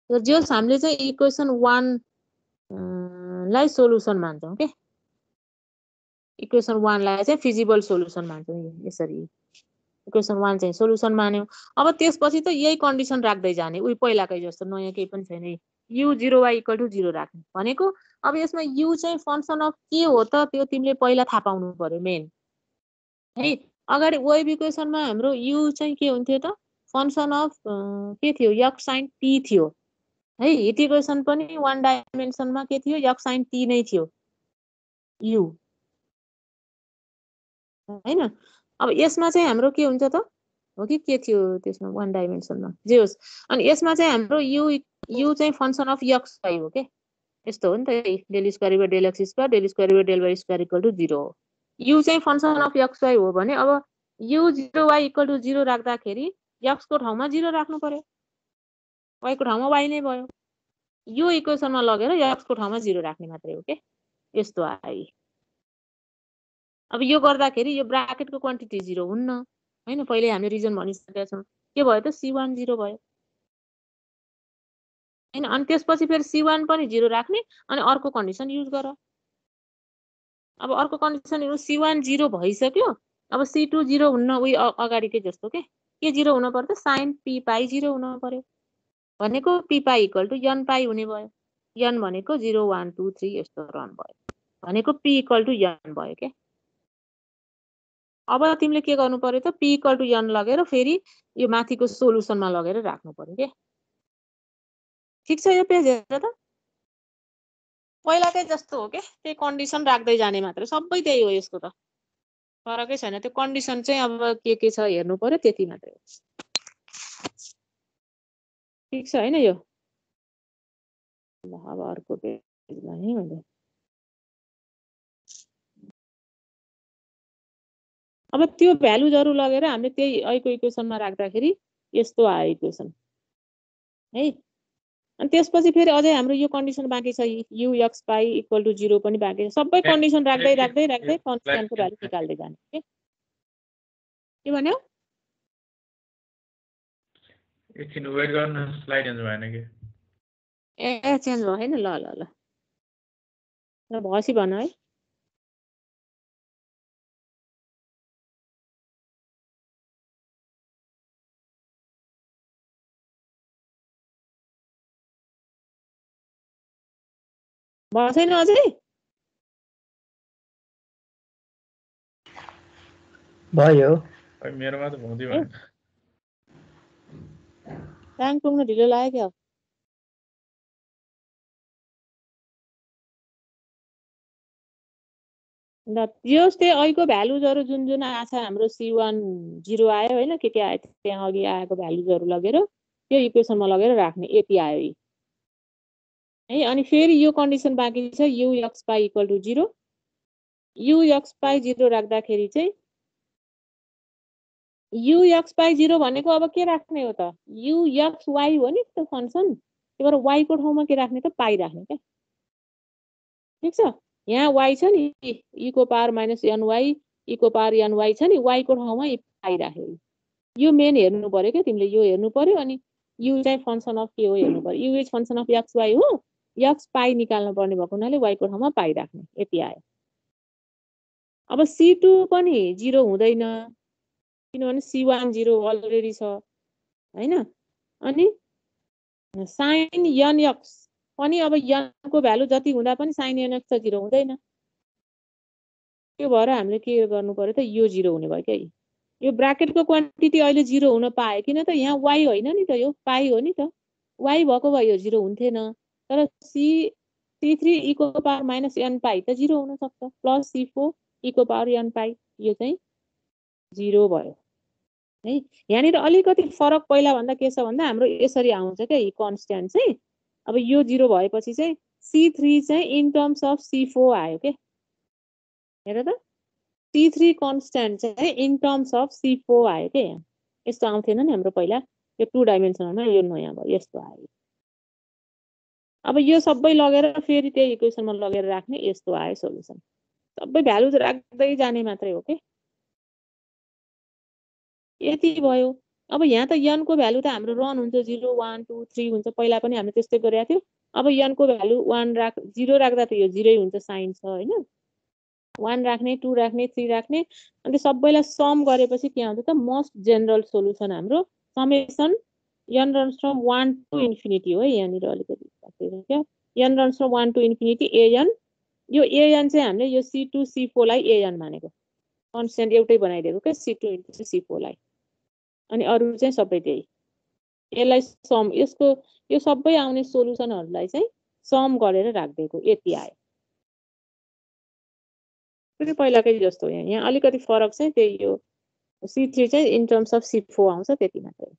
जो हामीले चाहिँ इक्वेसन 1 लाई सोलुसन मान्छौँ के इक्वेसन 1 लाई चाहिँ फिजिबल सोलुसन मान्छौँ यसरी इक्वेसन 1 चाहिँ सोलुसन मान्यौँ अब त्यसपछि त यही कन्डिसन राख्दै जाने उही पहिलाकै जस्तो नयाँ केही पनि छैन u 0y = 0 राख्ने भनेको अब यसमा u चाहिँ फंक्सन अफ के हो त त्यो तिमीले पहिला थाहा पाउनु पर्यो मेन है अगाडि वेभ इक्वेसनमा हाम्रो u चाहिँ के हुन्थ्यो त फंक्सन अफ के थियो x sin t थियो है हिट इक्वेसन पनि 1 डाइमेन्सनमा के थियो x sin t नै थियो u हैन अब यसमा चाहिँ हाम्रो के हुन्छ त हो कि के थियो त्यसमा 1 डाइमेन्सनमा जे होस् अनि यसमा चाहिँ हाम्रो u चाहिँ फंक्सन अफ x y हो के यस्तो हो नि त del square by del x square del square by del y square = 0 हो u चाहिँ फंक्सन अफ x y हो भने अब u 0y = 0 राख्दाखेरि x को ठाउँमा 0 राख्नु पर्यो y को ठाउँमा y नै भयो यो इक्वेसनमा लगेर x को ठाउँमा 0 राख्ने मात्रै हो के यस्तो आयो अब यो गर्दाखेरि यो ब्राकेटको क्वान्टिटी 0 हुन्न हैन पहिले हामीले रिजन भनिसकेका छौं के भयो त c1 0 भयो हैन अनि त्यसपछि फेरि c1 पनि 0 राख्ने अनि अर्को कन्डिसन युज गर अब अर्को कन्डिसन c1 0 भइसक्यो अब c2 0 हुन्न उही अगाडिकै जस्तो के 0 हुन पर्यो त sin p पाइ 0 हुन पर्यो भनेको p पाइ = n पाइ हुने भयो n भनेको 0 1 2 3 यस्तो रन भयो भनेको p = n भयो के अब तिमीले के गर्नु पर्यो त p = n लगेर फेरि यो माथिको सोलुसनमा लगेर राख्नु पर्यो के ठीक छ यो पेज हेर त पहिलाकै जस्तो हो के त्यही कन्डिसन राख्दै जाने मात्र सबै त्यही हो यसको त फरकै छैन त्यो कन्डिसन चाहिँ अब के छ हेर्नु पर्यो त्यति मात्रै हो ठीक छ हैन यो ल अब अर्को पेजमा है मैले अब त्यो भ्यालुजहरु लगेर हामीले त्यही अहिलेको इक्वेसनमा राख्दाखेरि यस्तो आयो इक्वेसन है अनि त्यसपछि फेरि अझै हाम्रो यो कन्डिसन बाँकी छ u x पाइ = 0 पनि बाँकी छ सबै कन्डिसन राख्दै कन्स्ट्यान्टको भ्यालु निकाल्दै जाने के भन्यौ एकछिन वेट गर्न स्लाइड चेन्ज भएन के ए चेन्ज भयो हैन ल ल ल ल भसी भन है छैन अझै भयो मेरोमा त हुँदै भएन टाइम पुग्न ढिलो लाग्यो ल यो त्यही अहिलेको भ्यालुजहरु जुन जुन आछ हाम्रो c1 0 आयो हैन के आयो त्यहाँ अघि आएको भ्यालुजहरु लगेर त्यो इक्वेसनमा लगेर राख्ने यति आयो है अनि फेरि यो कन्डिसन बाँकी छ u x पाइ = 0 u x पाइ 0 राख्दाखेरि चाहिँ u x पाइ 0 भनेको अब के राख्ने हो त u x y हो नि त फंक्सन त्यही भएर y को ठाउँमा के राख्ने त पाइ राख्ने के ठीक छ यहाँ y छ नि e को पावर -ny e को पावर ny छ नि y को ठाउँमा पाइ राख्यो यो मेन हेर्नु पर्यो के तिमीले यो हेर्नु पर्यो अनि u चाहिँ फंक्सन अफ के हो हेर्नु पर्यो u is function of x y हो x पाइ निकाल्नु पर्ने भएको हुनाले y को ठाउँमा पाइ राख्ने यति आयो अब c2 पनि 0 हुँदैन किनभने c1 0 अलरेडी छ हैन अनि sin nx पनि अब n को भ्यालु जति हुँदा पनि sin nx त 0 हुँदैन त्यो भएर हामीले के गर्नु पर्यो त यो 0 हुने भयो के यो ब्राकेटको क्वान्टिटी अहिले 0 हुन पाए किन त यहाँ y होइन नि त यो पाइ हो नि त y भएको भए यो 0 हुन्थेन तर c3 e को पावर -n पाइ त 0 हुन सक्छ प्लस c4 e को पावर n पाइ यो चाहिँ 0 भयो है यहाँनिर अलिकति फरक पहिला भन्दा के छ भन्दा हाम्रो यसरी आउँछ के यी कन्स्ट्यान्ट चाहिँ अब यो 0 भएपछि चाहिँ c3 चाहिँ इन टर्म्स अफ c4 आयो के हेर त c3 कन्स्ट्यान्ट चाहिँ इन टर्म्स अफ c4 आयो के यहाँ यस्तो आउँथेन नि हाम्रो पहिला यो 2 डाइमेन्सनलमा यो नयाँ भयो यस्तो आयो अब यो सबै लगेर फेरि त्यही इक्वेसनमा लगेर राख्ने यस्तो आयो सोलुसन सबै भ्यालुज राख्दै जाने मात्रै हो के यति भयो अब यहाँ त n को भ्यालु त हाम्रो रन हुन्छ 0 1 2 3 हुन्छ पहिला पनि हामीले त्यस्तै गरेका थियौ अब n को भ्यालु 0 राख्दा त यो 0 हुन्छ साइन छ हैन 1 राख्ने 2 राख्ने 3 राख्ने अनि सबैलाई सम गरेपछि के आउँछ त मोस्ट जेनरल सोलुसन हाम्रो summation n runs from 1 to infinity हो यहाँनिर अलिकति क्या n runs from 1 to infinity an यो an चाहिँ हामीले यो c2 c4 लाई an मानेको कन्स्टेन्ट एउटै बनाइदिएको के c2 into c4 लाई अनि अरु चाहिँ सबै त्यही यसलाई सम यसको यो सबै आउने सोलुसनहरुलाई चाहिँ सम गरेर राख्दिएको यति आयो फेरि पहिलाकै जस्तो यहाँ अलिकति फरक चाहिँ त्यही यो c3 चाहिँ इन टर्म्स अफ c4 आउँछ त्यति मात्रै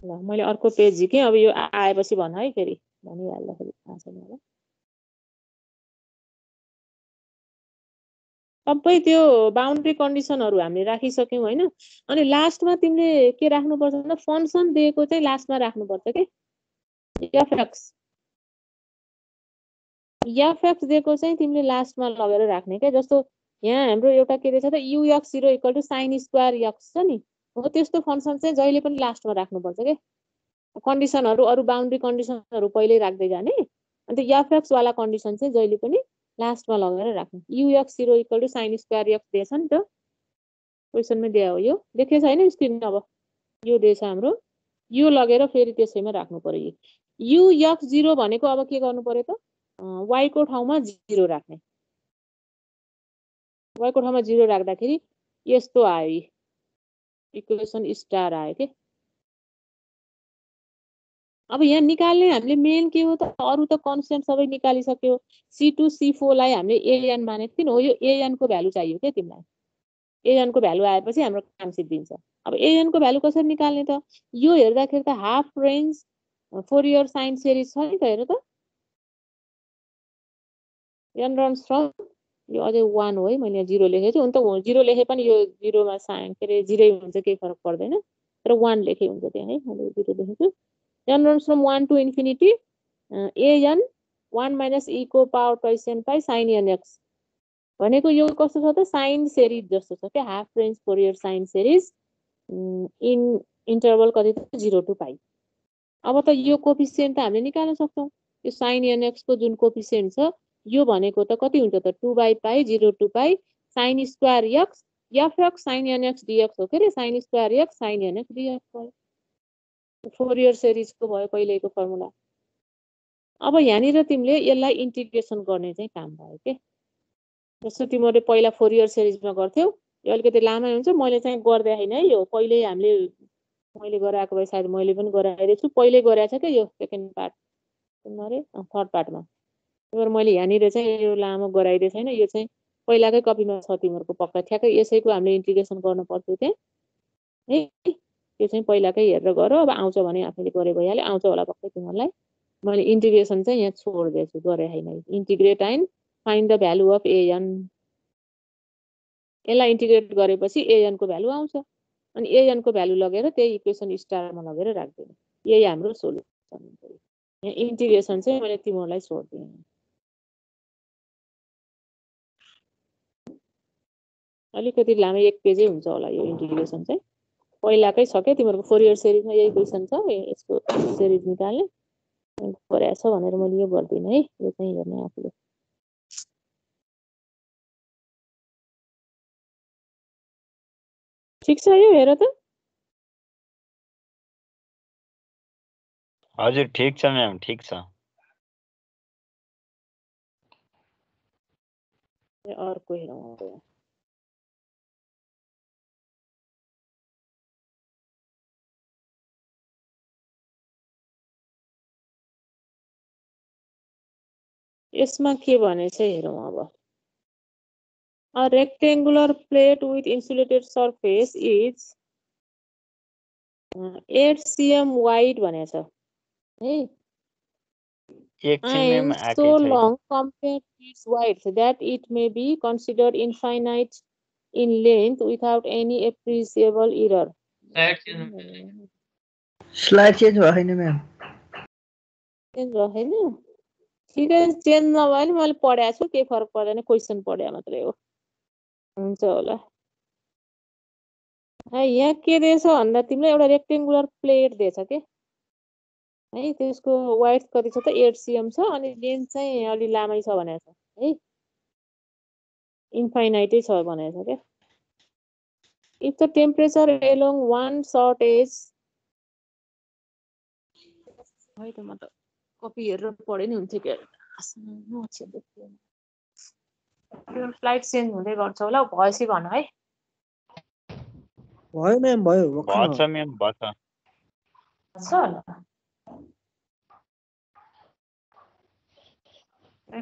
ल मैले अर्को पेज झिकेँ अब यो आएपछि भन है फेरि भनिहाल्दाखेरि थाहा छैन होला सबै त्यो बाउन्ड्री कन्डिसनहरु हामीले राखिसक्यौं हैन अनि लास्टमा तिमीले के राख्नुपर्छ भन्दा फंक्सन दिएको चाहिँ लास्टमा राख्नुपर्छ के fx दिएको चाहिँ तिमीले लास्टमा लगेर राख्ने के जस्तो यहाँ हाम्रो एउटा के रहेछ त ux0 = sin स्क्वायर x छ नि हो त्यस्तो फंक्सन चाहिँ जहिले पनि लास्टमा राख्नुपर्छ के कन्डिसनहरु अरु बाउन्ड्री कन्डिसनहरु पहिले राख्दै जाने अनि त्यो fx वाला कन्डिसन चाहिँ जहिले पनि लास्टमा लगेर राख्नु ux0 = sin स्क्वायर x दिएछ नि त क्वेशनमै दिया हो यो देखेछ हैन स्क्रिन अब यो दिएछ हाम्रो यो लगेर फेरि त्यसैमा राख्नु पर्यो यो ux0 भनेको अब के गर्नु पर्यो त y को ठाउँमा 0 राख्ने y को ठाउँमा 0 राख्दाखेरि यस्तो आयो इक्वेसन स्टार आयो के अब यहाँ निकाल्ने हामीले मेन के हो त अरु त कन्स्टेन्ट सबै निकालिसक्यो c2 c4 लाई हामीले an मानेको थियौं हो यो an को भ्यालु चाहियो के तिमीलाई an को भ्यालु आएपछि हाम्रो काम सिद्धिन्छ अब an को भ्यालु कसरी निकाल्ने त यो हेर्दाखेरि त half range Fourier sine series छ नि त हेर त n runs from यो अझै 1 हो है मैले यहाँ 0 लेखेको छु अनि त 0 लेखे पनि यो 0 मा साइन के रे 0 हुन्छ केही फरक पर्दैन तर 1 लेखे हुन्छ त्यहाँ है मैले 0 लेखेको n runs from 1 to infinity an 1 minus e को power twice n pi sin nx भनेको यो कस्तो छ त साइन सिरिज जस्तो छ के half range Fourier sine series in interval कति त 0 to pi अब त यो कोफिसिएन्ट त हामीले निकाल्न सक्छौं यो sin nx को जुन कोफिसिएन्ट छ यो भनेको त कति हुन्छ त 2/pi 0 to pi sin square x fx sin nx dx हो के रे sin square x sin nx dx भयो फोरियर सिरिज को भयो पहिलेको फर्मुला अब यहाँनिर तिमीले यसलाई इन्टिग्रेसन गर्ने चाहिँ काम भयो के जस्तो तिमीले पहिला फोरियर सिरिजमा गर्थ्यौ यो अलिकति लामै हुन्छ मैले चाहिँ गर्दै हैन है यो पहिले हामीले मैले गराएको भए सायद मैले पनि गराइरहेको छु पहिले गराएको छ के यो सेकेन्ड पार्ट कुनरे थर्ड पार्टमा तर मैले यहाँनिर चाहिँ यो लामो गराइदिए छैन यो चाहिँ पहिलाकै कपीमा छ तिमीहरुको पक्का ठ्याक्कै यसैको हामीले इन्टिग्रेसन गर्न पर्थ्यो त्यहाँ है त्यो चाहिँ पहिलाकै हेरेर गर अब आउँछ भने आफैले गरे भइहाल्यो आउँछ होला पक्कै तिमीहरुलाई मैले इन्टिग्रेसन चाहिँ यहाँ छोड्दिएछु गरे हैन integrate and find the value of an यसलाई इन्टिग्रेट गरेपछि an को भ्यालु आउँछ अनि an को भ्यालु लगेर त्यही इक्वेसन स्टारमा लगेर राख्दिनु यही हाम्रो सोलुसन हुन्छ यहाँ इन्टिग्रेसन चाहिँ मैले तिमीहरुलाई छोड्दिएँ अलिकति लामै एक पेजै हुन्छ होला यो इन्टिग्रेसन चाहिँ पहिलाकै छ के तिमीहरुको फोरियर सिरिजमा यही क्वेशन छ यसको सिरिज निकाल्ने गरेछ भनेर मैले यो गर्दिन है यो चाहिँ हेर्ने आफुले ठीक छ यो हेर त हजुर ठीक छ म्याम ठीक छ अर्को हेरौँ यसमा के भनेछ हेरौँ अब A rectangular plate with insulated surface is 8 cm wide भनेछ है एकछिन and so long compared to its width that it may be considered infinite in length without any appreciable error. Slide change भयो हैन म्याम चेन्ज भयो हैन ठिकै change नभए नि मैले पढाएको छु केही फरक पर्दैन क्वेसन पढे मात्रै हो हुन्छ होला यहाँ के दिएछ भन्दा तिमीलाई एउटा रेक्टेङ्गुलर प्लेट दिएछ के है त्यसको वाइड कति छ त 8 cm छ अनि लेन्थ चाहिँ अलि लामै छ भनेको छ है इन्फाइनाइटै छ भनेको छ क्या if the temperature along one short edge है त म त कपी हेरेर पढे नि हुन्थ्यो क्या फ्लाइट चेन्ज हुँदै गर्छ होला भएपछि भन है भयो म्याम भयो भर्खर भछ म्याम भछ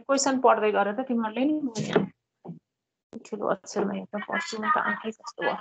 क्वेसन पढ्दै गर त तिमीहरूले नि म ठुलो अक्षरमा हेर्दा पढ्छु म त आँखै कस्तो भयो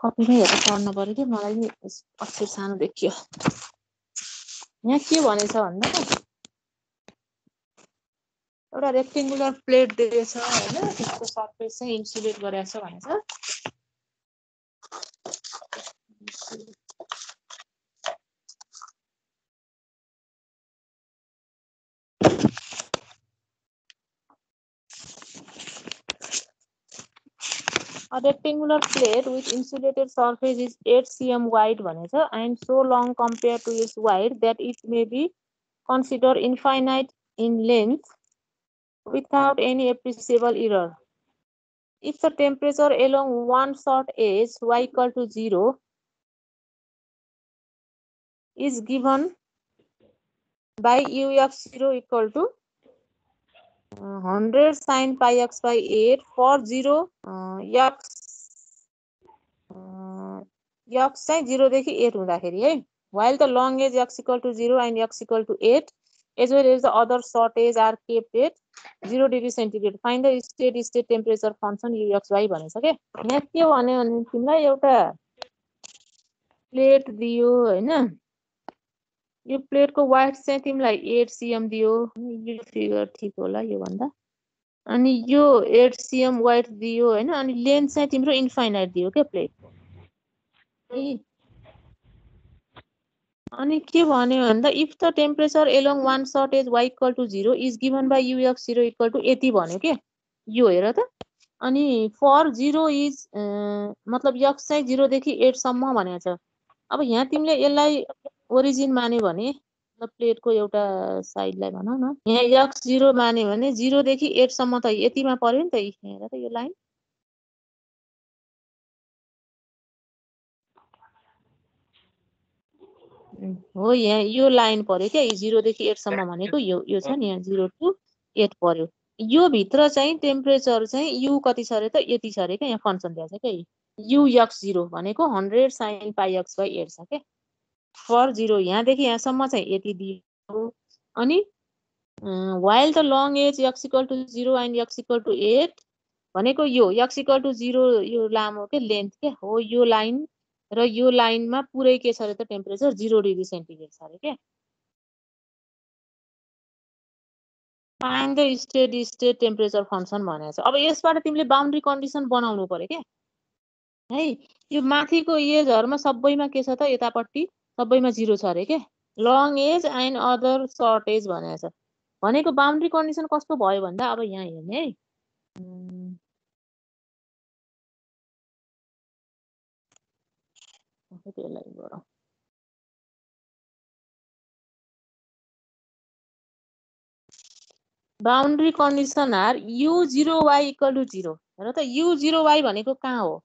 कपीमै हेरेर पढ्नु पर्यो कि मलाई नि अक्षर सानो देखियो यहाँ के भनेछ भन्दा एउटा रेक्टेङ्गुलर प्लेट दिएछ हैन त्यसको सरफेस चाहिँ इन्सुलेट गरेछ भनेछ A rectangular plate with insulated surface is 8 cm wide भनेछ and so long compared to its wide that it may be considered infinite in length without any appreciable error. If the temperature along one short edge y equal to 0 is given by ux0 equal to 100 sin pi x by 8 for 0 x चाहिँ 0 देखि 8 हुँदाखेरि है while the long edge x equal to 0 and x equal to 8 as well as the other short edge are kept at 0 degree centigrade find the steady state temperature function uxy भनेछ के यहाँ के भन्यो भने तिमीलाई एउटा प्लेट दियो हैन यो प्लेटको वाइड चाहिँ तिमीलाई 8 cm दियो यो फिगर ठीक होला यो भन्दा अनि यो 8 cm वाइड दियो हैन अनि लेन्थ चाहिँ तिम्रो इन्फाइनाइट दियो के प्लेट अनि के भन्यो भन्दा if the temperature along one short edge y equal to 0 is given by ux0 equal to यति भन्यो के यो हेर त अनि फर 0 इज मतलब x चाहिँ 0 देखि 8 सम्म भनेको छ अब यहाँ तिमीले यसलाई ओरिजिन मान्यो भने प्लेटको एउटा साइडलाई भनौँ न यहाँ x0 मान्यो भने 0 देखि 8 सम्म त यतिमा पर्यो नि त हेर त यो लाइन हो यहाँ यो लाइन पर्यो क्या 0 देखि 8 सम्म भनेको यो छ नि यहाँ 0 to 8 पर्यो यो भित्र चाहिँ टेम्परेचर चाहिँ u कति छ अरे त यति छ अरे क्या यहाँ फंक्सन दिएको छ क्या ux0 भनेको 100 sin pi x by 8 छ क्या फर 0 यहाँदेखि यहाँसम्म चाहिँ यति दियो अनि while the long edge x equal to 0 and x equal to 8 भनेको यो x equal to 0 यो लामो के लेन्थ के हो यो लाइन र यो लाइनमा पुरै के छ अरे त टेम्परेचर 0 डिग्री सेन्टिग्रेड छ अरे के find the steady state temperature function भनेको छ अब यसबाट तिमीले बाउन्ड्री कन्डिसन बनाउनु पर्यो के है यो माथिको एजहरुमा सबैमा के छ त यतापट्टि सबैमा 0 छ अरे के long edge and other short edge भनेको छ भनेको बाउन्ड्री कन्डिसन कस्तो भयो भन्दा अब यहाँ हेर्ने है त्यसलाई गरौँ boundary condition are u0y equal to 0 हेर त u0y भनेको कहाँ हो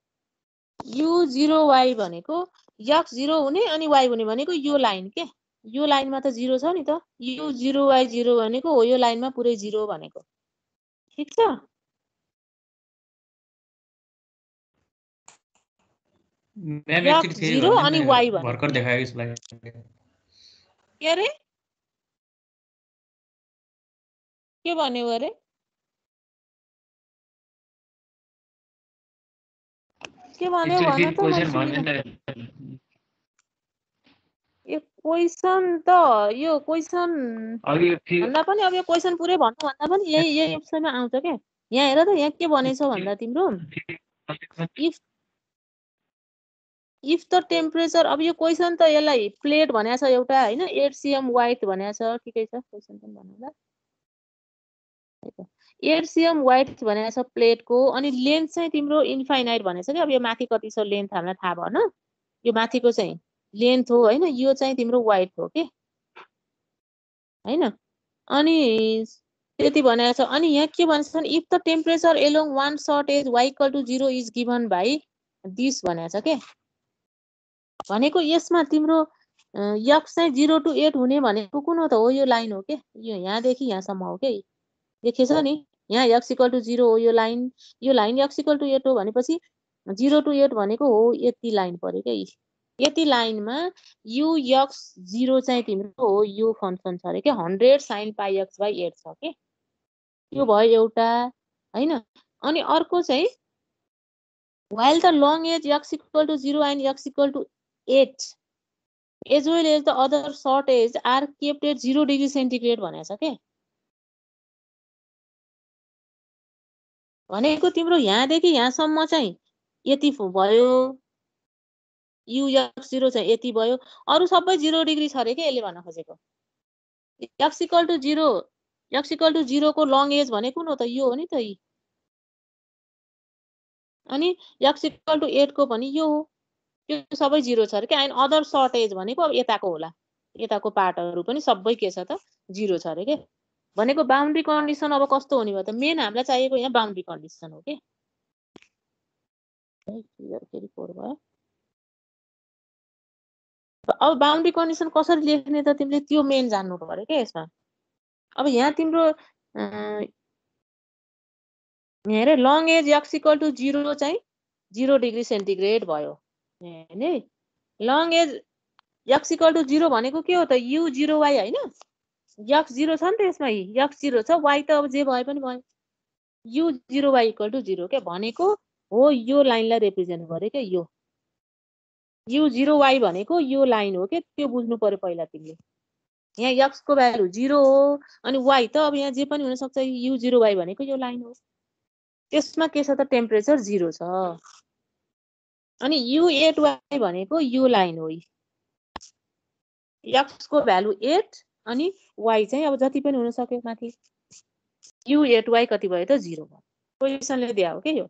u0y भनेको x0 हुने अनि y हुने भनेको यो लाइन के यो लाइनमा त 0 छ नि त u0y 0 भनेको हो यो लाइनमा पुरै 0 भनेको ठीक छ म्याम एकचोटि फेरि 0 अनि y भनेको भर्खर देखाएको स्लाइड के रे के भन्यो अरे के भन्यो टिचर भन फेरि त मैले क्वेसन सुनिनँ। भन्दैन यो क्वेसन त यो क्वेसन अघि फेरि भन्दा पनि अब यो क्वेसन पुरै भन्नु भन्दा पनि यही अप्सनमा आउँछ क्या। यहाँ हेर त यहाँ के भनेछ भन्दा तिम्रो इफ द टेम्परेचर अब यो क्वेसन त यसलाई प्लेट भनेको छ एउटा हैन 8 cm वाइट भनेको छ ठिकै छ क्वेसन पनि भन्नुला 8 cm वाइट भनेको छ प्लेटको अनि लेन्थ चाहिँ तिम्रो इन्फाइनाइट भनेछ कि अब यो माथि कति छ लेन्थ हामीलाई थाहा भएन यो माथिको चाहिँ लेन्थ हो हैन यो चाहिँ तिम्रो वाइट हो के हैन अनि त्यति भनेको छ अनि यहाँ के भन्छ भने if the temperature along one short edge y equal to 0 is given by this भनेको छ के भनेको यसमा तिम्रो यक्स चाहिँ 0 to 8 हुने भनेको कुन हो त हो यो लाइन हो के यो यहाँदेखि यहाँसम्म हो के देखेछ नि यहाँ x इक्वल टु 0 हो यो लाइन x इक्वल टु 8 हो भनेपछि 0 to 8 भनेको हो यति लाइन पर्यो के यति लाइनमा u x 0 चाहिँ तिम्रो हो यो फंक्सन छ रे के 100 sin pi x by 8 छ के यो भयो एउटा हैन अनि अर्को चाहिँ while the long age x equal to 0 and x equal to 8 as well as the other short age are kept at 0 degree centigrade भनेको छ के भनेको तिम्रो यहाँदेखि यहाँसम्म चाहिँ यति भयो u x 0 चाहिँ यति भयो अरु सबै 0 डिग्री छ रे के यसले भन्न खोजेको x equal to 0 को long age भनेको कुन हो त यो हो नि त अनि x equal to 8 को पनि यो हो यो सबै 0 छ रे के अनि अदर सर्ट एज भनेको अब यताको होला यताको पार्टहरु पनि सबै के छ त 0 छ रे के भनेको बाउन्ड्री कन्डिसन अब कस्तो हुने भयो त मेन हामीलाई चाहिएको यहाँ बाउन्ड्री कन्डिसन हो के फेरि फोर भयो अब बाउन्ड्री कन्डिसन कसरी लेख्ने त तिमीले त्यो मेन जान्नु पर्यो के यसमा अब यहाँ तिम्रो हेरे long edge x equal to 0 चाहिँ 0 डिग्री सेन्टिग्रेड भयो हैन long edge x equal to 0 भनेको के हो त u 0y हैन x 0 छ नि त यसमा x 0 छ y त अब जे भए पनि भयो u 0y इक्वल टु 0 के भनेको हो यो लाइनलाई रिप्रेजेन्ट गरे के यो u 0y भनेको यो लाइन हो के त्यो बुझ्नु पर्यो पहिला तिमीले यहाँ x को भ्यालु 0 हो अनि y त अब यहाँ जे पनि हुन सक्छ u 0y भनेको यो लाइन हो त्यसमा के छ त टेम्परेचर 0 छ अनि u8y भनेको यो लाइन हो x को भ्यालु 8 अनि y चाहिँ अब जति पनि हुन सक्यो माथि u8y कति भयो त 0 भयो क्वेशनले दिया हो के यो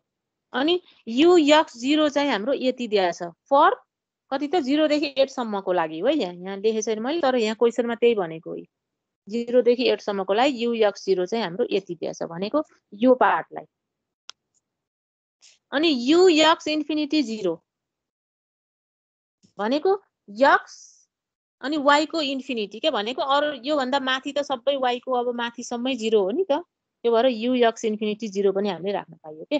अनि ux0 चाहिँ हाम्रो यति दिया छ फर कति त 0 देखि 8 सम्मको लागि हो यहाँ लेखे छैन मैले तर यहाँ क्वेशनमा त्यही भनेको हो 0 देखि 8 सम्मको लागि ux0 चाहिँ हाम्रो यति दिया छ भनेको यो पार्टलाई अनि ux इन्फिनिटी 0 भनेको x अनि y को इन्फिनिटी के भनेको अरु यो भन्दा माथि त सबै y को अब माथि सम्मै 0 हो नि त त्यो भएर ux इन्फिनिटी 0 पनि हामीले राख्न पाइयो के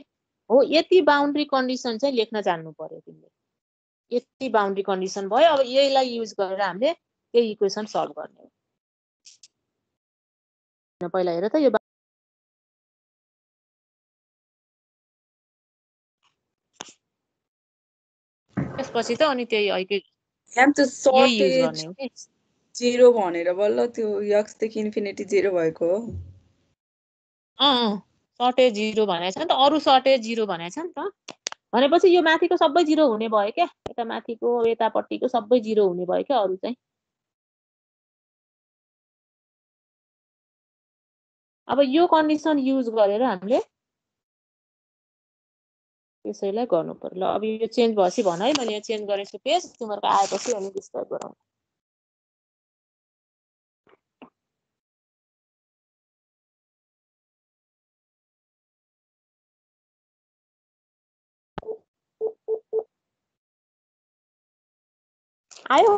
हो यति बाउन्ड्री कन्डिसन चाहिँ लेख्न जान्नु पर्यो तिमीले यति बाउन्ड्री कन्डिसन भयो अब यहीलाई युज गरेर हामीले त्यही इक्वेसन सल्भ गर्ने हो पहिला हेर त यो त्यसपछि त अनि त्यही अहिले यहाँ त यही युज गर्ने हो के 0 भनेर बल्ल त्यो x देखि इन्फिनिटी 0 भएको हो सर्टेज 0 भनेको छ नि त अरु सर्टेज 0 भनेको छ नि त भनेपछि यो माथिको सबै 0 हुने भयो के यता माथिको यतापट्टिको सबै 0 हुने भयो के अरु चाहिँ अब यो कन्डिसन युज गरेर हामीले त्यसैलाई गर्नु पर्यो ल अब यो चेन्ज भएपछि भन है मैले यहाँ चेन्ज गरेछु पेज तिमीहरुको आएपछि अनि डिस्क्राइब गरौँ आयो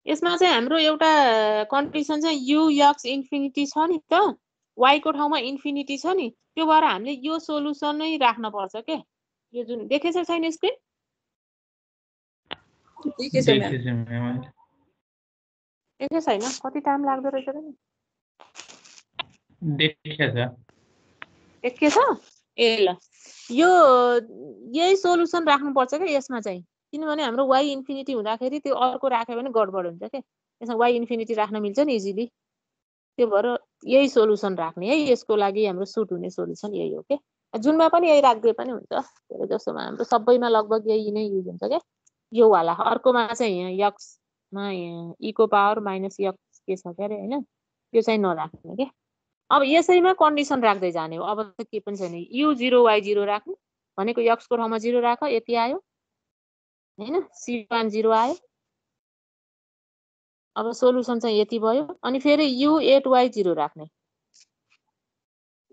यसमा चाहिँ हाम्रो एउटा कन्डिसन चाहिँ u x इन्फिनिटी छ नि त y को ठाउँमा इन्फिनिटी छ नि, त्यो भएर हामीले यो सोलुसन नै राख्न पर्छ के। यो जुन देखेछ छैन स्क्रिन? देखेछ म्याम। देखेछ म्याम। देखेछ छैन? कति टाइम लाग्दो रहेछ र नि? देखेछ। देखेछ? ए ल, यो यही सोलुसन राख्नुपर्छ क्या यसमा चाहिँ, किनभने हाम्रो y इन्फिनिटी हुँदाखेरि त्यो अर्को राख्यो भने गडबड हुन्छ के। यसमा y इन्फिनिटी राख्न मिल्छ नि इजिली, त्यो भएर यही सोलुसन राख्ने है। यसको लागि हाम्रो सुट हुने सोलुसन यही हो के। जुनमा पनि यही राख्दिए पनि हुन्छ, धेरै जसोमा हाम्रो सबैमा लगभग यही नै युज हुन्छ क्या। यो वाला अर्कोमा चाहिँ यहाँ यक्समा e को पावर माइनस यक्स के छ के अरे होइन, त्यो चाहिँ नराख्ने के। अब यसैमा कन्डिसन राख्दै जाने हो, अब त के पनि छैन। u0 y0 राख्नु भनेको यक्स को ठाउँमा 0 राख, यति आयो होइन, c1 0 आयो। अब सोलुसन चाहिँ यति भयो। अनि फेरि u8 y0 राख्ने।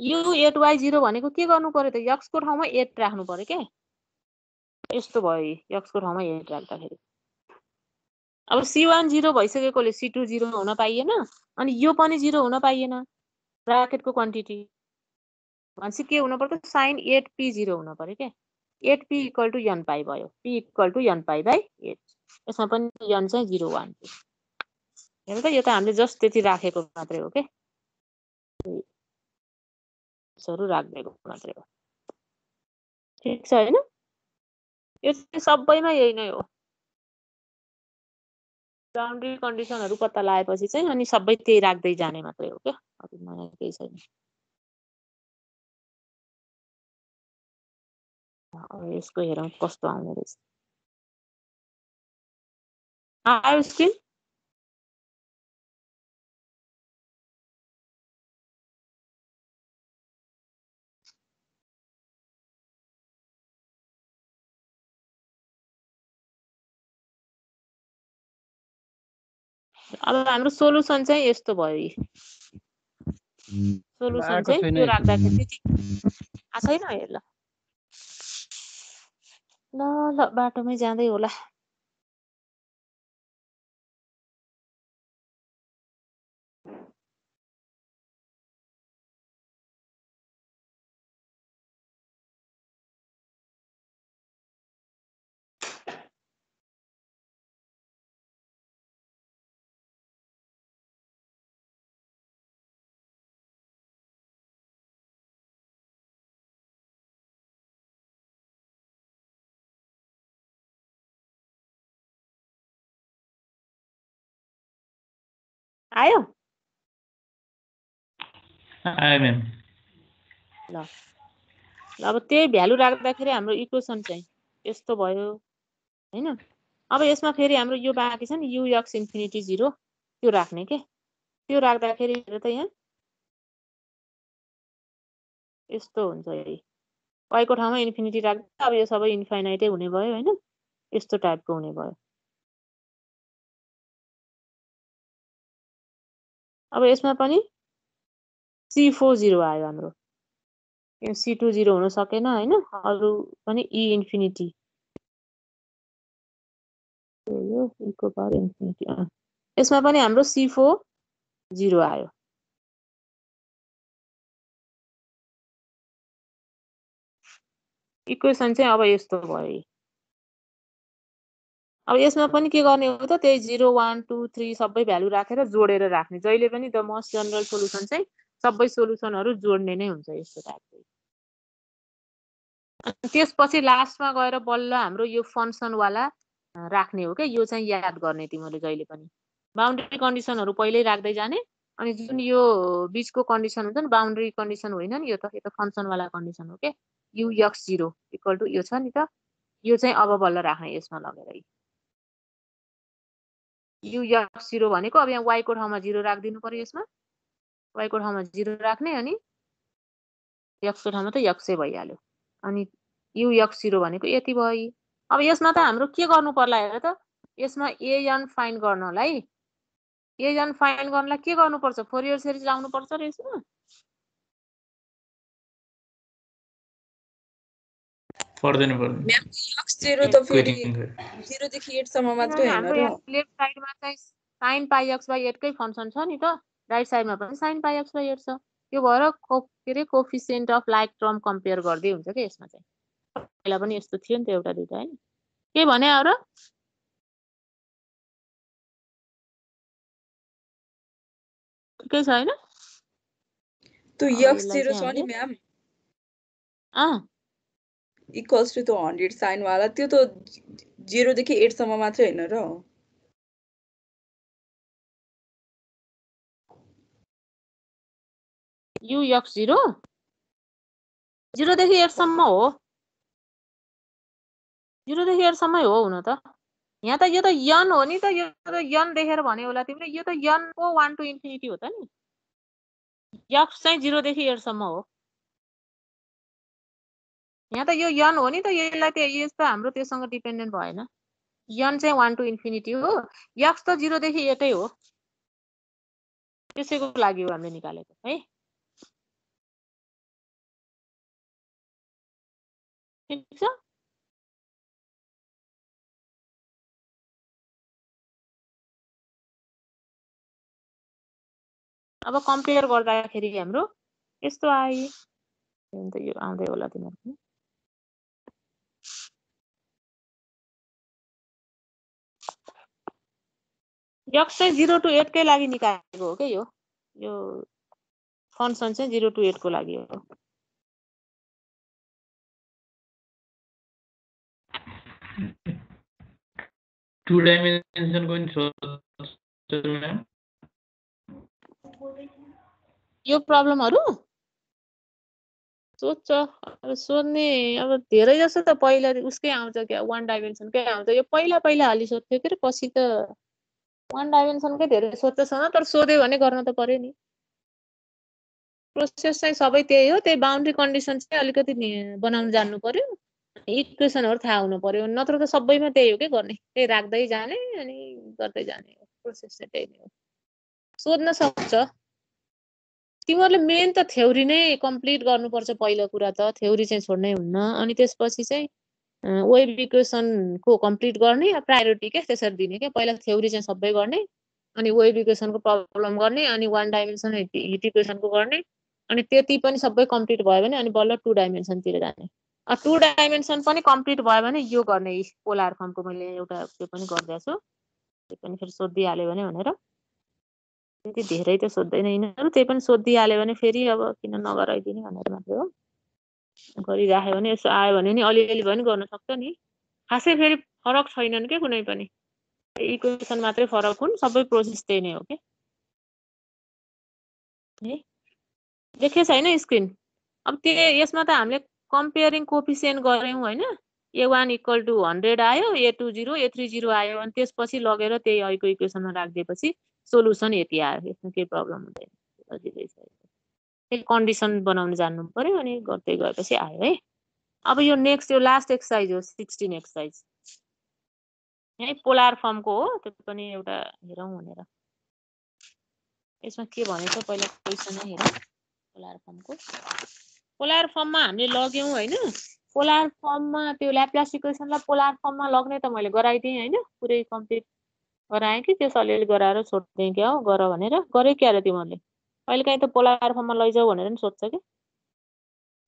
u8 y0 भनेको के गर्नु पर्यो त, यक्स को ठाउँमा 8 राख्नु पर्यो के। यस्तो भयो यक्स को ठाउँमा 8 राख्दाखेरि। अब c1 0 भइसकेकोले c2 0 हुन पाइएन, अनि यो पनि 0 हुन पाइएन। ब्राकेटको क्वान्टिटी भनेपछि के हुनु पर्छ, sin 8p 0 हुन पर्यो के। 8p equal to n pi भयो, p equal to n pi by 8। यसमा पनि n चाहिँ 0 1 2 हेर्नु त, यो त हामीले जस्ट त्यति राखेको मात्रै हो के, यसहरू राखिदिएको मात्रै हो। ठिक छ होइन? यो चाहिँ सबैमा यही नै हो। बाउन्ड्री कन्डिसनहरू पत्ता लगाएपछि चाहिँ अनि सबै त्यही राख्दै जाने मात्रै हो क्या, अरू नयाँ केही छैन। अब यसको हेरौँ कस्तो आउने रहेछ। आयो स्क्रिन? अब हाम्रो सोलुसन चाहिँ यस्तो भयो। सोलुसन चाहिँ त्यो राख्दाखेरि छैन। हेर ल ल ल, बाटोमै जाँदै होला। आयो? आयो म्याम। ल अब त्यही भ्यालु राख्दाखेरि हाम्रो इक्वेसन चाहिँ यस्तो भयो हैन। अब यसमा फेरि हाम्रो यो बाँकी छ नि u x इन्फिनिटी 0, त्यो राख्ने के। त्यो राख्दाखेरि हेर त यहाँ यस्तो हुन्छ। y को ठाउँमा इन्फिनिटी राख्दा अब यो सबै इन्फाइनाइटै हुने भयो हैन, यस्तो टाइपको हुने भयो। अब यसमा पनि c4 0 आयो हाम्रो, c2 0 हुन सकेन हैन, अरु पनि e इन्फिनिटी यो e को पावर इन्फिनिटी। यसमा पनि हाम्रो c4 0 आयो। इक्वेसन चाहिँ अब यस्तो भयो। अब यसमा पनि के गर्ने हो त, त्यही 0 1 2 3 सबै भ्यालु राखेर जोडेर राख्ने। जहिले पनि द मोस्ट जनरल सोलुसन चाहिँ सबै सोलुसनहरु जोड्ने नै हुन्छ यस्तो टाइपको। त्यसपछि लास्टमा गएर बल्ल हाम्रो यो फंक्सन वाला राख्ने हो के। यो चाहिँ याद गर्ने तिमीले जहिले पनि। बाउन्ड्री कन्डिसनहरु पहिल्यै राख्दै जाने, अनि जुन यो बीचको कन्डिसन हुन्छ नि बाउन्ड्री कन्डिसन होइन नि, यो त फंक्सन वाला कन्डिसन हो के। u x 0 इक्वल टु यो छ नि त, यो चाहिँ अब बल्ल राख्ने यसमा लगेर। u x 0 भनेको अब यहाँ y को ठाउँमा 0 राख्दिनु पर्यो। यसमा y को ठाउँमा 0 राख्ने, अनि x को ठाउँमा त x नै भइहाल्यो। अनि u x 0 भनेको यति भयो। अब यसमा त हाम्रो के गर्नु पर्ला हेर त, यसमा an फाइन्ड गर्नलाई के गर्नु पर्छ, फोरियर सिरिज लाउनु पर्छ र यसमा पर्दैन। म्याम x 0 त फेरि 0 देखि 8 सम्म मात्रै हैन र। लेफ्ट साइडमा चाहिँ sin पाई x/8 कै फंक्सन छ नि त, राइट साइडमा पनि sin पाई x/8 छ। त्यो भएर के अरे coefficient of like term compare गर्दै हुन्छ कि यसमा चाहिँ पहिला पनि यस्तो थियो नि त एउटा दुइटा हैन के भने अरू ठिकै छ हैन त्यो अब यसलाई x0 चाहिँ छ नि हामीले म्याम अँ इक्वल्स टु त्यो 100 साइन वाला त्यो त 0 देखि 8 सम्म मात्रै हैन र यु x0 0 देखि 8 सम्म हो 0 देखि 8 सम्मै हो हुन त यहाँ त यो त यन हो नि त यो त यन देखेर भने होला तिमीले यो त यन को 1 टु इन्फिनिटी हो त नि x चाहिँ 0 देखि 8 सम्म हो यहाँ त यो यन हो नि त यसलाई त यस्तो हाम्रो त्योसँग डिपेन्डेन्ट भएन यन चाहिँ 1 टु इन्फिनिटी हो x त 0 देखि 8 हो त्यसैको लागि हो हामीले निकालेको है ठिक छ अब कम्पेयर गर्दाखेरि हाम्रो यस्तो आयो अन्त यो आउँदै होला तिमीहरुको x चाहिँ 0 टु 8 कै लागि निकालेको हो के यो फंक्सन चाहिँ 0 टु 8 को लागि हो टू डाइमेन्सन को नि सोध्छ म्याम यो प्रब्लमहरु सोध्छ अब सोध्ने अब धेरै जसो त पहिला उसकै आउँछ क्या वन डाइमेन्सनकै आउँछ यो पहिला पहिला अलि सोध्थ्यो के पछि त वन डाइमेन्सनकै धेरै सोध्छसँग तर सोध्यो भने गर्न त पर्यो नि प्रोसेस चाहिँ सबै त्यही हो त्यही बाउन्ड्री कन्डिसन चाहिँ अलिकति बनाउन जान्नु पर्यो इक्वेसनहरु थाहा हुनु पर्यो नत्र त सबैमा त्यही हो के गर्ने त्यही राख्दै जाने अनि गर्दै जाने प्रोसेस चाहिँ त्यही नै हो सोध्न सक्छ तिमीहरुले मेन त थ्योरी नै कम्प्लिट गर्नुपर्छ पहिलो कुरा त थ्योरी चाहिँ छोड्नै हुन्न अनि त्यसपछि चाहिँ वेभ इक्वेसनको कम्प्लिट गर्ने प्रायोरिटी के त्यसरी दिने के पहिला थ्योरी चाहिँ सबै गर्ने अनि वेभ इक्वेसनको प्रब्लम गर्ने अनि वन डाइमेन्सन हिट इक्वेसनको गर्ने अनि त्यति पनि सबै कम्प्लिट भयो भने अनि बल्ल टु डाइमेन्सनतिर जाने टु डाइमेन्सन पनि कम्प्लिट भयो भने यो गर्ने पोलार फर्मको मैले एउटा त्यो पनि गरिदिएको छु त्यो पनि फेरि सोधिहाल्यो भने भनेर त्यति धेरै त सोध्दैन यिनीहरू त्यही पनि सोधिहाल्यो भने फेरि अब किन नगराइदिने भनेर मात्रै हो गरिराख्यो भने यसो आयो भने नि अलिअलि पनि गर्न सक्छ नि खासै फेरि फरक छैनन् के कुनै पनि इक्वेसन मात्रै फरक हुन् सबै प्रोसेस त्यही नै हो के देखे छैन स्क्रिन अब त्यो यसमा त हामीले कम्पेयरिङ कोफिसिएन्ट गर्यौं हैन a1 इक्वल टु 100 आयो a2 0 a3 0 आयो अनि त्यसपछि लगेर त्यही अहिलेको इक्वेसनमा राखिदिएपछि सोलुसन यति आयो यसमा केही प्रब्लम हुँदैन सजिलै छ त्यही कन्डिसन बनाउन जान्नु पर्यो अनि गर्दै गएपछि आयो है अब यो नेक्स्ट यो लास्ट एक्सरसाइज हो 16 एक्सरसाइज है पोलार फर्मको हो त्यो पनि एउटा हेरौँ भनेर यसमा के भनेको पहिला क्वेसन हेरौँ पोलार फर्ममा हामीले लग्यौं हैन पोलार फर्ममा त्यो ल्याप्लास इक्वेसनलाई पोलार फर्ममा लग्ने त मैले गराइदिएँ हैन पुरै कम्प्लिट गराएँ कि त्यस अलिअलि गराएर छोड्दिएँ क्या हो गर भनेर गरे क्या र तिमीहरूले कहिलेकाहीँ त पोलार फर्ममा लैजाऊ भनेर नि सोध्छ कि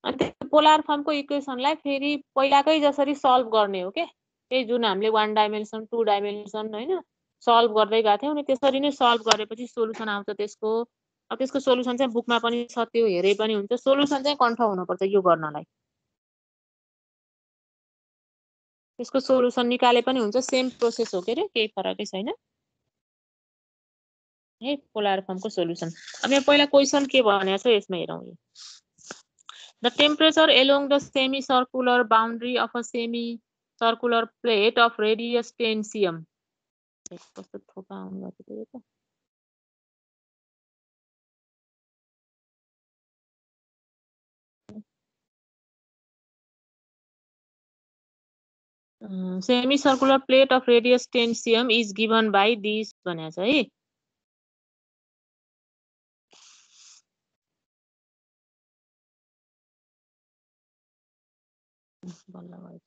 अनि त्यो पोलार फर्मको इक्वेसनलाई फेरि पहिलाकै जसरी सल्भ गर्ने हो के त्यही जुन हामीले वन डाइमेन्सन टु डाइमेन्सन हैन सल्भ गर्दै गएको थियौँ नि त्यसरी नै सल्भ गरेपछि सोलुसन आउँछ त्यसको अब त्यसको सोलुसन चाहिँ बुकमा पनि छ त्यो हेरे पनि हुन्छ सोलुसन चाहिँ कन्फर्म हुनुपर्छ यो गर्नलाई त्यसको सोलुसन निकाले पनि हुन्छ सेम प्रोसेस हो के रे केही फरकै छैन है पोलार फर्मको सोलुसन अब यहाँ पहिला क्वेसन के भनेको छ यसमा हेरौँ यो The temperature along the semicircular boundary of a semicircular plate of radius 10 cm. कस्तो थोपा आउनु भएको थियो त semicircular plate of radius 10 cm is given by this भनेको छ है बल्ल भयो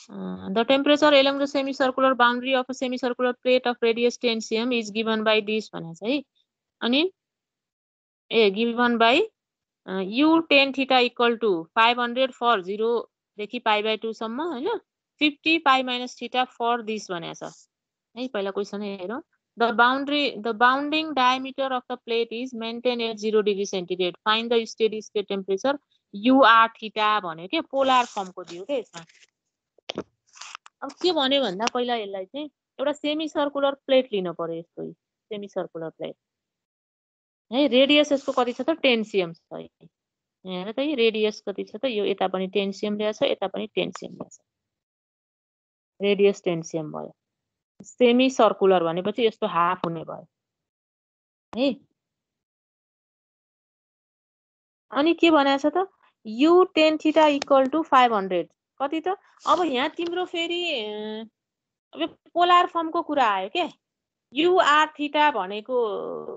The temperature along the semicircular boundary of a semicircular plate of radius 10 cm is given by this भनेको छ है। अनि given by u tan theta equal to 500 for 0 देखि π/2 सम्म हैन 50 π minus theta for this भनेको छ है। पहिला क्वेशन हेरौं। The bounding diameter of the plate is maintained at 0 degree centigrade. Find the steady state temperature UR theta भन्यो के पोलर फर्मको दियो के यसमा। अब के भन्यो भन्दा पहिला यसलाई चाहिँ एउटा सेमी सर्कुलर प्लेट लिनु पर्यो। यस्तो सेमी सर्कुलर प्लेट है। रेडियस यसको कति छ त 10 cm छ। हेर त रेडियस कति छ त यो यता पनि 10 cm ल्याछ यता पनि 10 cm ल्याछ। रेडियस 10 cm भयो। सेमी सर्कुलर भनेपछि यस्तो हाफ हुने भयो है। अनि के भनेको छ त u tan theta equal to 500 कति त। अब यहाँ तिम्रो फेरि अब पोलर फर्मको कुरा आयो के। u r थीटा भनेको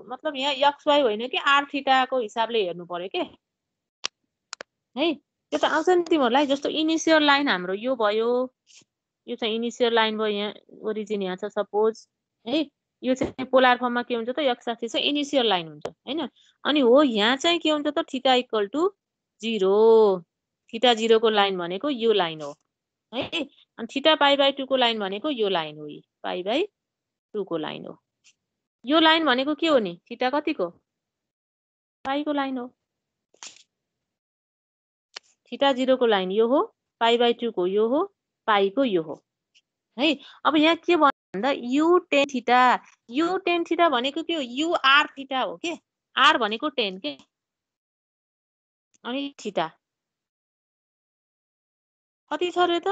मतलब यहाँ x y होइन कि r थीटा को हिसाबले हेर्नु पर्यो के है। त्यो त आउँछ नि तिमीहरुलाई। जस्तो इनिशियल लाइन हाम्रो यो भयो, यो चाहिँ इनिशियल लाइन भयो। यहाँ ओरिजिन यहाँ छ सपोज है। यो चाहिँ पोलर फर्ममा के हुन्छ त x एक्सिस चाहिँ इनिशियल लाइन हुन्छ हैन। अनि हो यहाँ चाहिँ के हुन्छ त थीटा इक्वल टु 0। थीटा 0 को लाइन भनेको यो लाइन हो है। अनि थीटा π/2 को लाइन भनेको यो लाइन हो। π/2 को लाइन हो। यो लाइन भनेको के हो नि थीटा कतिको पाई को लाइन हो। थीटा 0 को लाइन यो हो, π/2 को यो हो, पाई को यो हो है। अब यहाँ के भन्दा u tan थीटा भनेको के हो u r थीटा हो के। r भनेको 10 के अनि थीटा कति छ रे त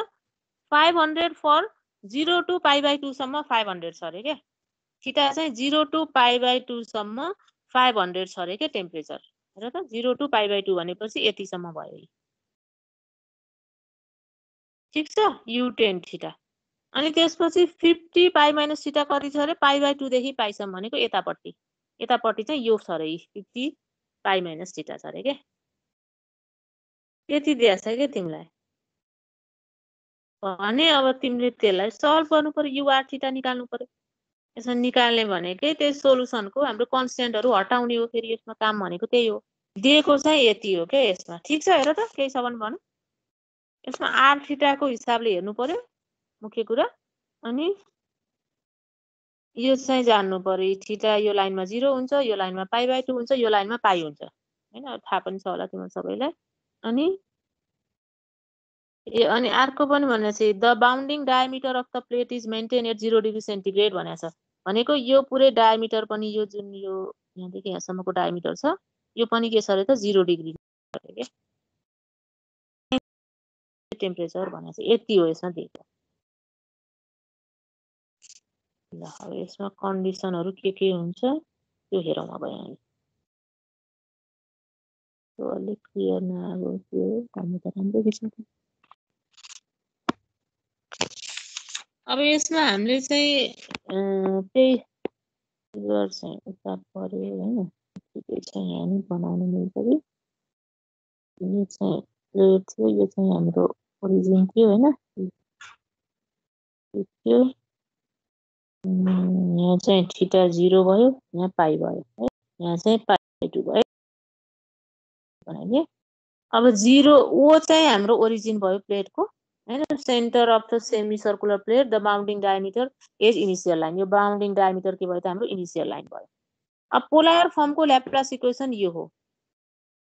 500 फर 0 to π/2 सम्म 500 छ रे के। थीटा चाहिँ 0 to π/2 सम्म 500 छ रे के टेम्परेचर। हेर त 0 to π/2 भनेपछि यति सम्म भयो। ठीक छ u tan थीटा। अनि त्यसपछि 50 π माइनस थीटा कति छ रे π/2 देखि π सम्म भनेको यतापट्टि चाहिँ यो छ रे 50 π माइनस थीटा छ रे के। यति दिएछ के तिमीलाई भने अब तिमीले त्यसलाई सल्भ गर्नु पर्यो। u r थीटा निकाल्नु पर्यो। यसमा निकाल्ने भनेकै त्यो सोलुसनको हाम्रो कन्स्टेन्टहरु हटाउने हो। फेरि यसमा काम भनेको त्यही हो। दिएको चाहिँ यति हो के यसमा। ठीक छ हेर त केही छ भने भन। यसमा r थीटा को हिसाबले हेर्नु पर्यो मुख्य कुरा। अनि यो चाहिँ जान्नु पर्यो थीटा यो लाइनमा 0 हुन्छ, यो लाइनमा π/2 हुन्छ, यो लाइनमा पाई हुन्छ हैन। थाहा पनि छ होला तिम्रो सबैलाई। अनि अर्को पनि भनेको चाहिँ the bounding diameter of the plate is maintain at 0 degree centigrade भनेको छ। भनेको यो पुरै डायमिटर पनि यो जुन यो यहाँदेखि यहाँसम्मको डायमिटर छ यो पनि के छ रे त 0 डिग्री के टेम्परेचर भनेको चाहिँ यति हो यसमा दिएको। ल अब यसमा कन्डिसनहरु के हुन्छ त्यो हेरौँ अब यहाँ। त्यो अलि क्लियर नआएको त्यो हामी त राम्रो बुझ्नु। अब यसमा हामीले चाहिँ त्यही फिगर चाहिँ उता पर्यो हैन। ठिकै छ यहाँ नि बनाउनु मिल्छ कि। यो चाहिँ प्लेट थियो, यो चाहिँ हाम्रो ओरिजिन थियो हैन। त्यो यहाँ चाहिँ थीटा 0 भयो, यहाँ पाई भयो है। यहाँ चाहिँ π/2 भयो भने अब 0 ओ चाहिँ हाम्रो ओरिजिन भयो प्लेटको हैन। Centre of the semi circular plate the bounding diameter as initial line. यो बाउन्डिङ डायमिटर के भयो त हाम्रो इनिशियल लाइन भयो। अब पोलर फर्मको ल्याप्लास इक्वेसन यो हो।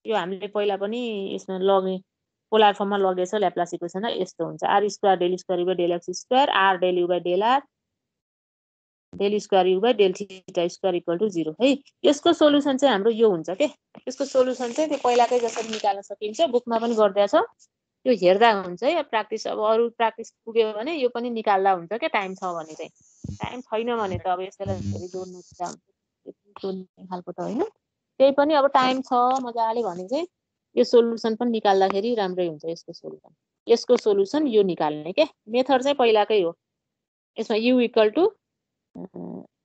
यो हामीले पहिला पनि यसमा लगे पोलर फर्ममा लगेछ ल्याप्लास इक्वेसन यस्तो हुन्छ r² del square by del x square r del u by del r del square u by del theta square equal to 0 है। यसको सोलुसन चाहिँ हाम्रो यो हुन्छ के। यसको सोलुसन चाहिँ त्यो पहिलाकै जसरी निकाल्न सकिन्छ बुकमा पनि गर्दैछ। त्यो हेर्दा हुन्छ है। प्र्याक्टिस अब अरु प्र्याक्टिस पुग्यो भने यो पनि निकाल्दा हुन्छ के टाइम छ भने चाहिँ। टाइम छैन भने त अब यसलाई फेरि जोड्नु खालको त हैन। त्यही पनि अब टाइम छ मजाले भने चाहिँ यो सोलुसन पनि निकाल्दाखेरि राम्रै हुन्छ। यसको सोलुसन यो निकाल्ने के मेथड चाहिँ पहिलाकै हो। यसमा u equal to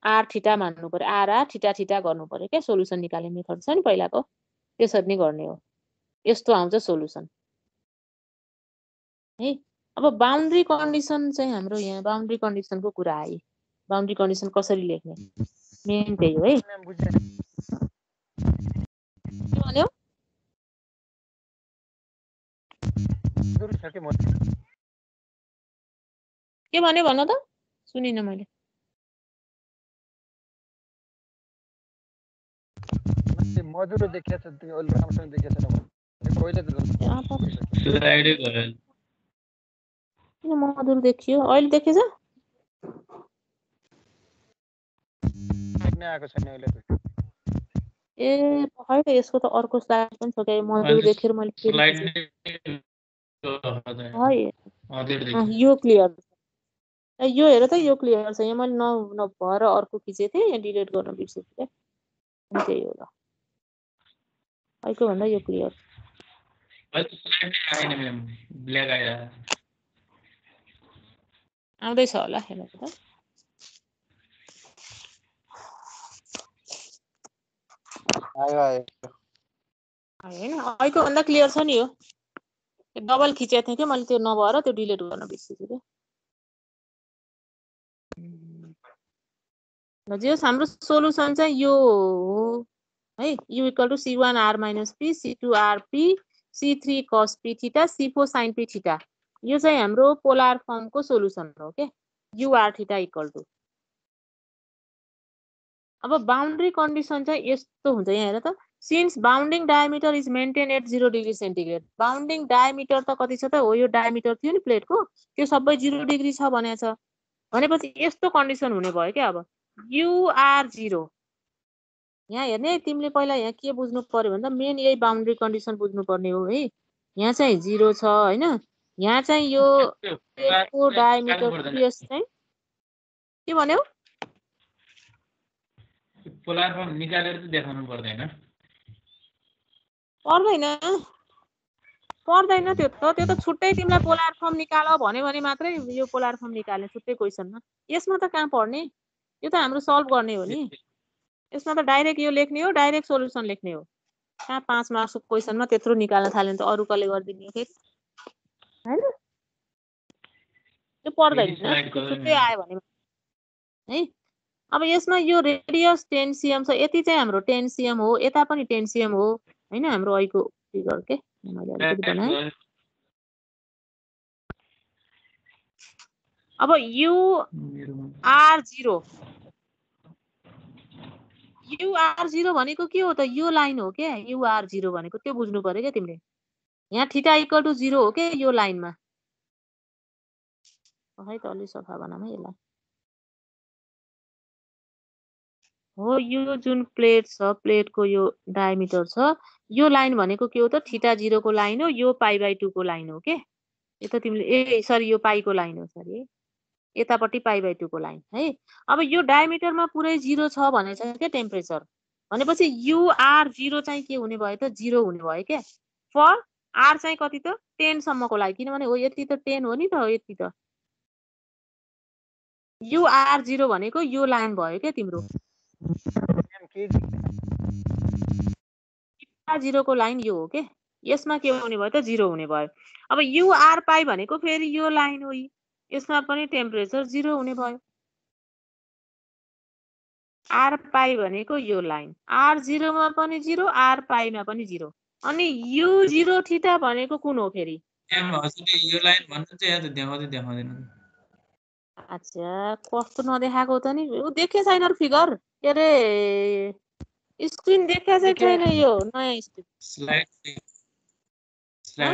r theta मान्नु पर्यो। r थीटा थीटा गर्नु पर्यो के सोलुसन निकाल्ने मेथड छ नि पहिलाको त्यसरी नै गर्ने हो। यस्तो आउँछ सोलुसन है। अब बाउन्ड्री कन्डिसन चाहिँ हाम्रो यहाँ बाउन्ड्री कन्डिसनको कुरा आयो। बाउन्ड्री कन्डिसन कसरी लेख्ने मेन त्यही हो है। के भन्यो? के भन्यो भन त, सुनिन मैले। मधुरो देखिया छ त्यो अलि राम्रोसँग देखिया छैन भने पहिले त स्लाइडै गयो। किन मधुर देखियो? अहिले देखेछ? नै आएको छैन अहिले त। ए खै त यसको त अर्को स्लाइड पनि छ क्या मधुर देखेर मैले स्लाइड यो क्लियर। यो हेर त यो क्लियर छ। यहाँ मैले नभएर अर्को खिचेको थिएँ, यहाँ डिलिट गर्न बिर्सेको थिएँ। अनि त्यही हो ल, अहिले भन्दा यो क्लियर ब्ल्याक आयो। आउँदैछ होला हेर्नु त। आयो होइन अहिलेको भन्दा क्लियर छ नि यो। डबल खिचेको थिएँ कि मैले, त्यो नभएर त्यो डिलिट गर्न बिर्सेको थिएँ। जे हाम्रो सोलुसन चाहिँ यो हो है। U equal to C1 R minus P, C2 R P, C3 cos P theta, C4 sin P theta. यो चाहिँ हाम्रो पोलर फर्मको सोलुसन हो के। UR theta equal to. अब बाउन्ड्री कन्डिसन चाहिँ यस्तो हुन्छ, यहाँ हेर त। Since bounding diameter is maintain at 0 degree centigrade. Bounding diameter त कति छ त? हो यो डायमिटर थियो नि प्लेटको, त्यो सबै 0 डिग्री छ भनेको छ। भनेपछि यस्तो कन्डिसन हुने भयो क्या। अब UR 0 यहाँ हेर्ने, तिमीले पहिला यहाँ के बुझ्नु पर्यो भन्दा मेन यही बाउन्ड्री कन्डिसन बुझ्नु पर्ने हो है। यहाँ चाहिँ 0 छ होइन। यहाँ चाहिँ यो प्लेटको डायमिटर यस चाहिँ के भन्यौ? पोलर फर्म निकालेर चाहिँ देखाउनु पर्दैन। पर्दैन त्यो त छुट्टै तिमीलाई पोलर फर्म निकाल भन्यो भने मात्रै यो पोलर फर्म निकाल्ने छुट्टै क्वेसनमा। यसमा त कहाँ पढ्ने, यो त हाम्रो सल्भ गर्ने हो नि। यसमा त डाइरेक्ट यो लेख्ने हो, डाइरेक्ट सोलुसन लेख्ने हो। कहाँ 5 मार्क्सको क्वेसनमा त्यत्रो निकाल्न थाल्यो भने त अरू कसले गरिदिने फेरि हैन। त्यो पर्दैन, छुट्टै आयो भने है। अब यसमा यो रेडियस 10 cm छ, यति चाहिँ हाम्रो 10 cm हो, यता पनि 10 cm हो हैन। हाम्रो अहिलेको फिगर के मैले अलिकति बनाएँ। अब UR0 भनेको के हो त? यो लाइन हो के UR0 भनेको, त्यो बुझ्नु पर्यो क्या तिमीले। यहाँ थीटा इक्वल टु 0 हो के यो लाइनमा। है त अलि सफा बनाऊ यसलाई। हो यो जुन प्लेट छ, प्लेटको यो डायमिटर छ, यो लाइन भनेको के हो त? थीटा 0 को लाइन हो। यो π/2 को लाइन हो के। यो त तिमीले सरी यो पाई को लाइन हो, सरी यतापट्टि π/2 को लाइन है। अब यो डायमिटरमा पुरै 0 छ भनेछ के टेम्परेचर। भनेपछि UR0 चाहिँ के हुने भयो त? 0 हुने भयो के। फर R चाहिँ कति त? 10 सम्मको लागि, किनभने हो यति त 10 हो नि त, यति त। UR0 भनेको यो लाइन भयो के तिम्रो। 0 को लाइन यो हो के। यसमा के हुने भयो त? 0 हुने भयो। अब UR पाई भनेको फेरि यो लाइन हो, यसमा पनि टेम्परेचर 0 हुने भयो। R पाई भनेको यो लाइन, R0 मा पनि 0, R पाई मा पनि 0। अनि U0 थीटा भनेको कुन हो फेरि? यो लाइन भन्नु चाहिँ यहाँ त देखाउँदैन। अच्छा कस्तो नदेखाएको त नि? देखे छैन फिगर के अरे स्क्रिन देखे छैन यो नयाँ स्क्रिन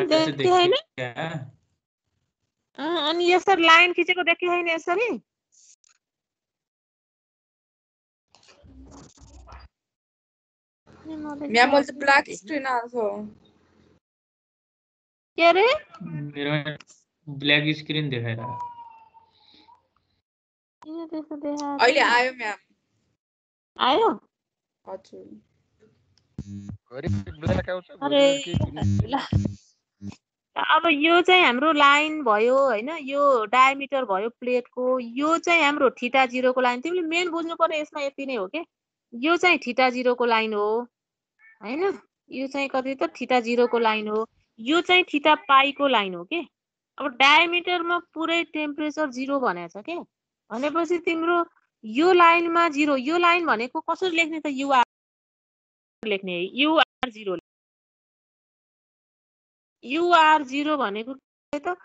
देखे छैन। अनि यसरी लाइन खिचेको देखे छैन यसरी। म्याम मैले ब्ल्याक स्क्रिन आएको के अरे? मेरो ब्ल्याक स्क्रिन देखाएर। अहिले आयो म्याम। आयो? हजुर। अरे अब यो चाहिँ हाम्रो लाइन भयो हैन, यो डायमिटर भयो प्लेटको। यो चाहिँ हाम्रो थीटा 0 को लाइन। तिमीले मेन बुझ्नु पर्ने यसमा यति नै हो के। यो चाहिँ थीटा 0 को लाइन हो हैन। यो चाहिँ कति त? थीटा 0 को लाइन हो। यो चाहिँ थीटा पाई को लाइन हो के। अब डायमिटरमा पुरै टेम्परेचर 0 भनेको छ के भनेपछि तिम्रो यो लाइनमा 0 यो लाइन भनेको कसरी लेख्ने त युआर लेख्ने युआर 0 युआर 0 भनेको के त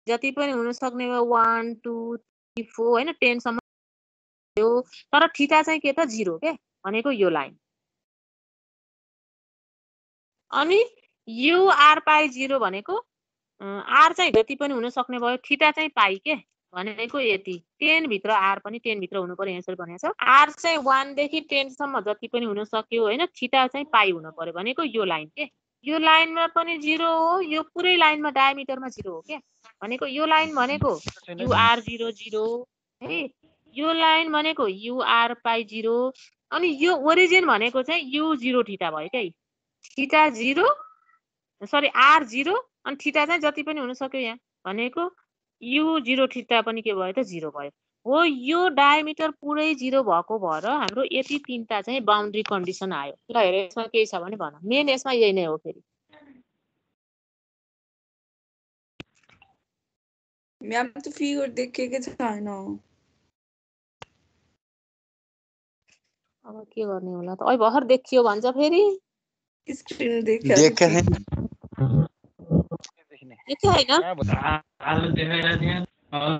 जति पनि हुन सक्ने 1 2 3 4 हैन 10 सम्म हो तर थीटा चाहिँ के त 0 के भनेको यो लाइन अनि युआर पाई 0 भनेको आर चाहिँ जति पनि हुन सक्ने भयो थीटा चाहिँ पाई के भनेको यति 10 भित्र आर पनि 10 भित्र हुनु पर्यो यसरी भनेको छ आर चाहिँ 1 देखि 10 सम्म जति पनि हुन सक्यो हैन थीटा चाहिँ पाई हुनु पर्यो भनेको यो लाइन के यो लाइनमा पनि 0 हो यो पुरै लाइनमा डायमिटरमा 0 हो के भनेको यो लाइन भनेको युआर 0 0 है यो लाइन भनेको युआर पाई 0 अनि यो ओरिजिन भनेको चाहिँ यु 0 थीटा भयो के थीटा 0 सरी आर 0 अनि थीटा चाहिँ जति पनि हुन सक्यो यहाँ भनेको यु 0 थीटा पनि के भयो त 0 भयो हो यो डायमिटर पुरै 0 भएको भएर हाम्रो यति तीनटा चाहिँ बाउन्ड्री कन्डिसन आयो ल हेर यसमा के छ भने भन मेन यसमा यही नै हो फेरि म्याम त फिगर देखेकै छैन अब के गर्ने होला त अहिले भर्खर देखियो भन्छ फेरि स्क्रिन देख्या देखे छैन देखियो हैन आलु देखाइरा त्यहाँ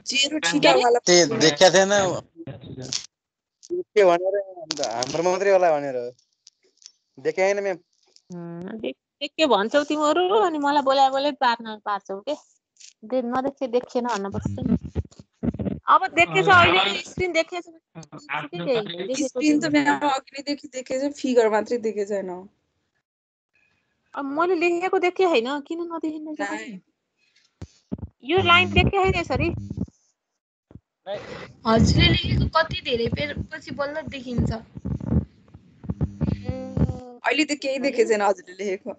जेरो थीटा वाला त्यो देख्या थिएन के भनेर हाम्रो मात्रै होला भनेर देखे हैन म्याम के भन्छौ तिमीहरू अनि मलाई बोलाए पार्छौ के नदेखेन भन्न पर्छ अब देखेछ अहिले स्क्रिन देखेछ स्क्रिन त म्याम अघि देखि देखेछ फिगर मात्रै देखे छैन अब मैले लेखेको देखे हैन किन नदेखिन यो लाइन देखे हैन यसरी हजुरले लेखेको कति धेरै बेर पछि बल्ल देखिन्छ अहिले त केही देखे छैन हजुरले लेखेको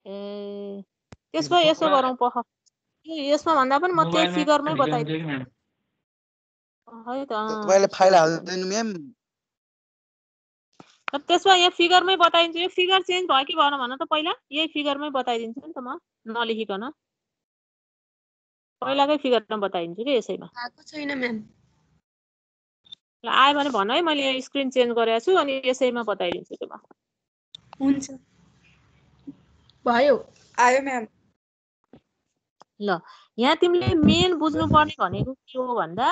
ए त्यसो भए यसो गरौँ पख यसमा भन्दा पनि म त्यही फिगरमै बताइदिन्छु है त तपाईले फाइल हाल्दिनु म्याम त्यसमा यहाँ फिगरमै बताइदिन्छु यो फिगर चेन्ज भयो कि भएन भन त पहिला यही फिगरमै बताइदिन्छु नि त म नलेखिकन पहिलाकै फिगरमा बताइदिन्छु कि यसैमा आएको छैन म्याम ल आयो भने भन है मैले यहाँ स्क्रिन चेन्ज गरेको छु अनि यसैमा बताइदिन्छु के म हुन्छ भयो आयो म्याम ल यहाँ तिमीले मेन बुझ्नु पर्ने भनेको के हो भन्दा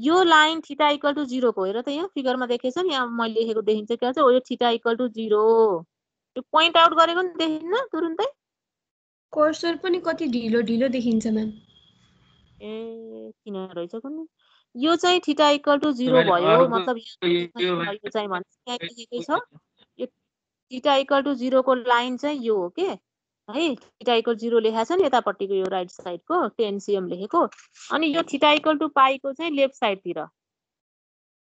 यो लाइन थीटा इक्वल टु 0 को हेर त यहाँ फिगरमा देखेछ नि यहाँ मैले लेखेको देखिन्छ के भन्छ यो थीटा इक्वल टु 0 यो पोइन्ट आउट गरेको नि देखिन्न तुरुन्तै कर्सर पनि कति ढिलो ढिलो देखिन्छ म्याम ए किन रहेछ कुन यो चाहिँ थीटा इक्वल टु 0 भयो मतलब यो चाहिँ भन्छ यहाँ लेखेकै छ यो थीटा इक्वल टु 0 को लाइन चाहिँ यो हो के है थीटा इक्वल 0 लेखा छ नि यतापट्टिको यो राइट साइडको 10 cm लेखेको अनि यो थीटा इक्वल टु पाई को चाहिँ लेफ्ट साइडतिर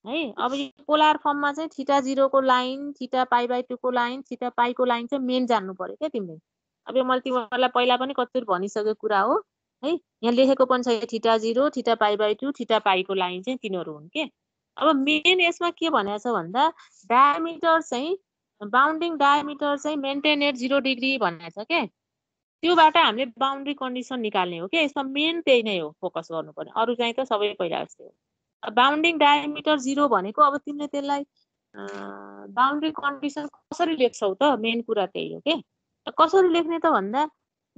है अब यो पोलर फर्ममा चाहिँ थीटा 0 को लाइन थीटा पाई बाइ 2 को लाइन थीटा पाई को लाइन चाहिँ मेन जान्नु पर्यो के तिमीले अब यो मैले तिमीहरूलाई पहिला पनि कतिचोटि भनिसकेको कुरा हो है यहाँ लेखेको पनि छ theta 0 theta pi by 2 theta pi को लाइन चाहिँ तिनीहरू हुन् के अब मेन यसमा के भनेको छ भन्दा डायमिटर चाहिँ बाउन्डिङ डायमिटर चाहिँ मेन्टेन एट 0 डिग्री भनेको छ के त्योबाट हामीले बाउन्ड्री कन्डिसन निकाल्ने हो के यसमा मेन त्यही नै हो फोकस गर्नुपर्ने अरु चाहिँ त सबै पहिला जस्तै हो बाउन्डिङ डायमिटर 0 भनेको अब तिमीले त्यसलाई बाउन्ड्री कन्डिसन कसरी लेख्छौ त मेन कुरा त्यही हो के कसरी लेख्ने त भन्दा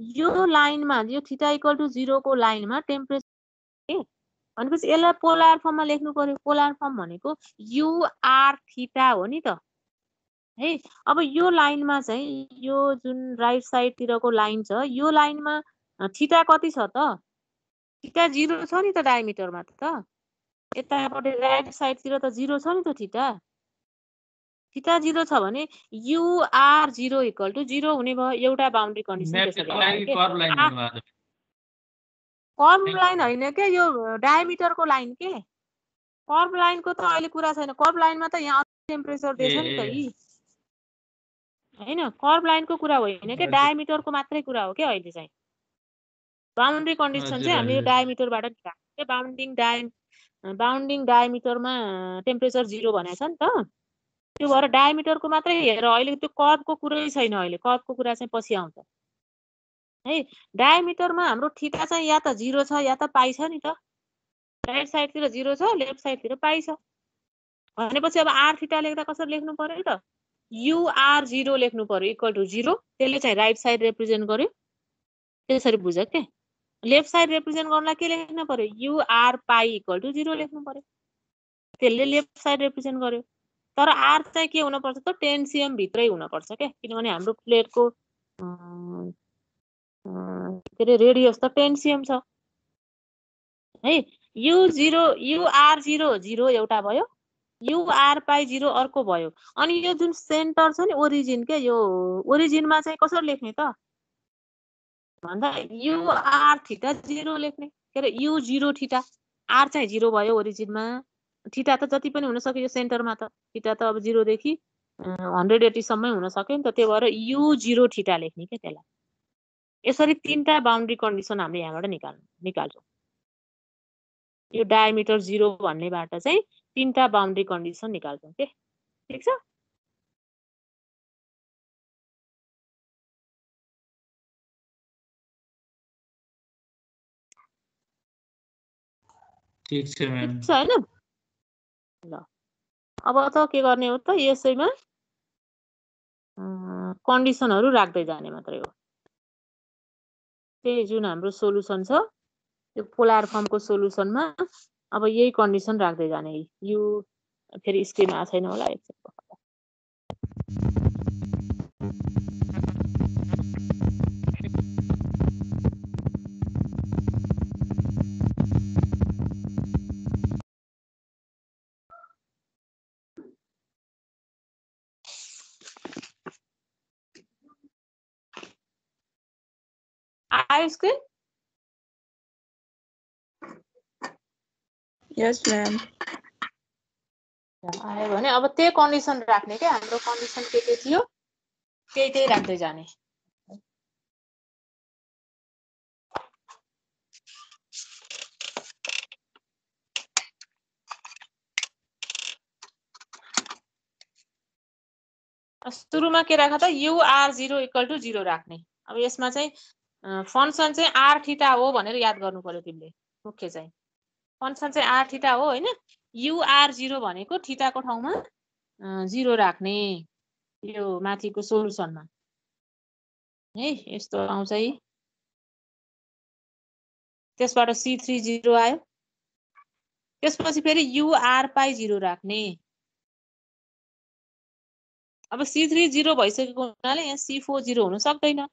यो लाइनमा यो थीटा इक्वल टु 0 को लाइनमा टेम्परेचर के भनेपछि यसलाई पोलर फर्ममा लेख्नु पर्यो पोलर फर्म भनेको युआर थीटा हो नि त है अब यो लाइनमा चाहिँ यो जुन राइट साइडतिरको लाइन छ यो लाइनमा थीटा कति छ त थीटा 0 छ नि त डायमिटरमा त यतापट्टि राइट साइडतिर त 0 छ नि त थीटा 0 छ भने युआर 0 इक्वल टु 0 हुने भयो एउटा बाउन्ड्री कन्डिसन कर्व लाइन हैन के यो डायमिटरको लाइन के कर्व लाइनको त अहिले कुरा छैन कर्व लाइनमा त यहाँ टेम्परेचर दिएछ नि त यी हैन कर्व लाइनको कुरा होइन के डायमिटरको मात्रै कुरा हो के अहिले चाहिँ बाउन्ड्री कन्डिसन चाहिँ हामीले डायमिटरबाट निकाल्छौँ के बाउन्डिङ डायमिटरमा टेम्परेचर 0 भनेको छ नि त त्यो भएर डायमिटरको मात्रै हेर, अहिले त्यो कर्वको कुरै छैन, अहिले कर्वको कुरा चाहिँ पछि आउँछ है। डायमिटरमा हाम्रो थीटा चाहिँ या त 0 छ या त पाइ छ नि त। राइट साइडतिर 0 छ, लेफ्ट साइडतिर पाइ छ भनेपछि अब r थीटा लेख्दा कसरी लेख्नु पर्यो त, ur0 लेख्नु पर्यो इक्वल टु 0। त्यसले चाहिँ राइट साइड रिप्रेजेन्ट गर्यो, त्यसरी बुझ के। लेफ्ट साइड रिप्रेजेन्ट गर्नलाई के लेख्नु पर्यो, ur पाइ इक्वल टु 0 लेख्नु पर्यो, त्यसले लेफ्ट साइड रिप्रेजेन्ट गर्यो। तर r चाहिँ के हुनुपर्छ त, 10 cm भित्रै हुनुपर्छ के, किनभने हाम्रो प्लेटको के अरे रेडियस त 10 cm छ है। ur0 0 एउटा भयो, ur पाइ 0 अर्को भयो। अनि यो जुन सेन्टर छ नि ओरिजिन के, यो ओरिजिनमा चाहिँ कसरी लेख्ने त भन्दा ur थीटा 0 लेख्ने, के अरे u0 थीटा, r चाहिँ 0 भयो ओरिजिनमा, थीटा त जति पनि हुन सक्यो यो सेन्टरमा त, थीटा त अब 0 देखि 180 सम्मै हुन सक्यो नि त, त्यही भएर u0 थीटा लेख्ने के त्यसलाई। यसरी तीनटा बाउन्ड्री कन्डिसन हामीले यहाँबाट निकाल्छौँ। यो डायमिटर 0 भन्नेबाट चाहिँ तीनटा बाउन्ड्री कन्डिसन निकाल्छौँ के, ठीक छ। ठीक छ म्याम। ठीक छ हैन। ल अब त के गर्ने हो त, यसैमा कन्डिसनहरू राख्दै जाने मात्रै हो। त्यही जुन हाम्रो सोलुसन छ त्यो पोलार फर्मको सोलुसनमा अब यही कन्डिसन राख्दै जाने। यो फेरि स्क्रिन आएको छैन होला, एकछिन। आयो स्क्रिन? यस म्याम। आयो भने अब त्यही कन्डिसन राख्ने क्या, हाम्रो कन्डिसन के थियो त्यही राख्दै जाने। सुरुमा के राख त, ur0 इक्वल टु 0 राख्ने। अब यसमा चाहिँ फंक्सन चाहिँ r थीटा हो भनेर याद गर्नु पर्यो तिमीले। मुख्य चाहिँ फंक्सन चाहिँ r थीटा हो हैन, ur0 भनेको थीटाको ठाउँमा 0 राख्ने यो माथिको सोलुसनमा है। यस्तो आउँछ है। त्यसबाट c3 0 आयो, त्यसपछि फेरि ur पाइ 0 राख्ने। अब c3 0 भइसकेको हुनाले यहाँ c4 0 हुन सक्दैन,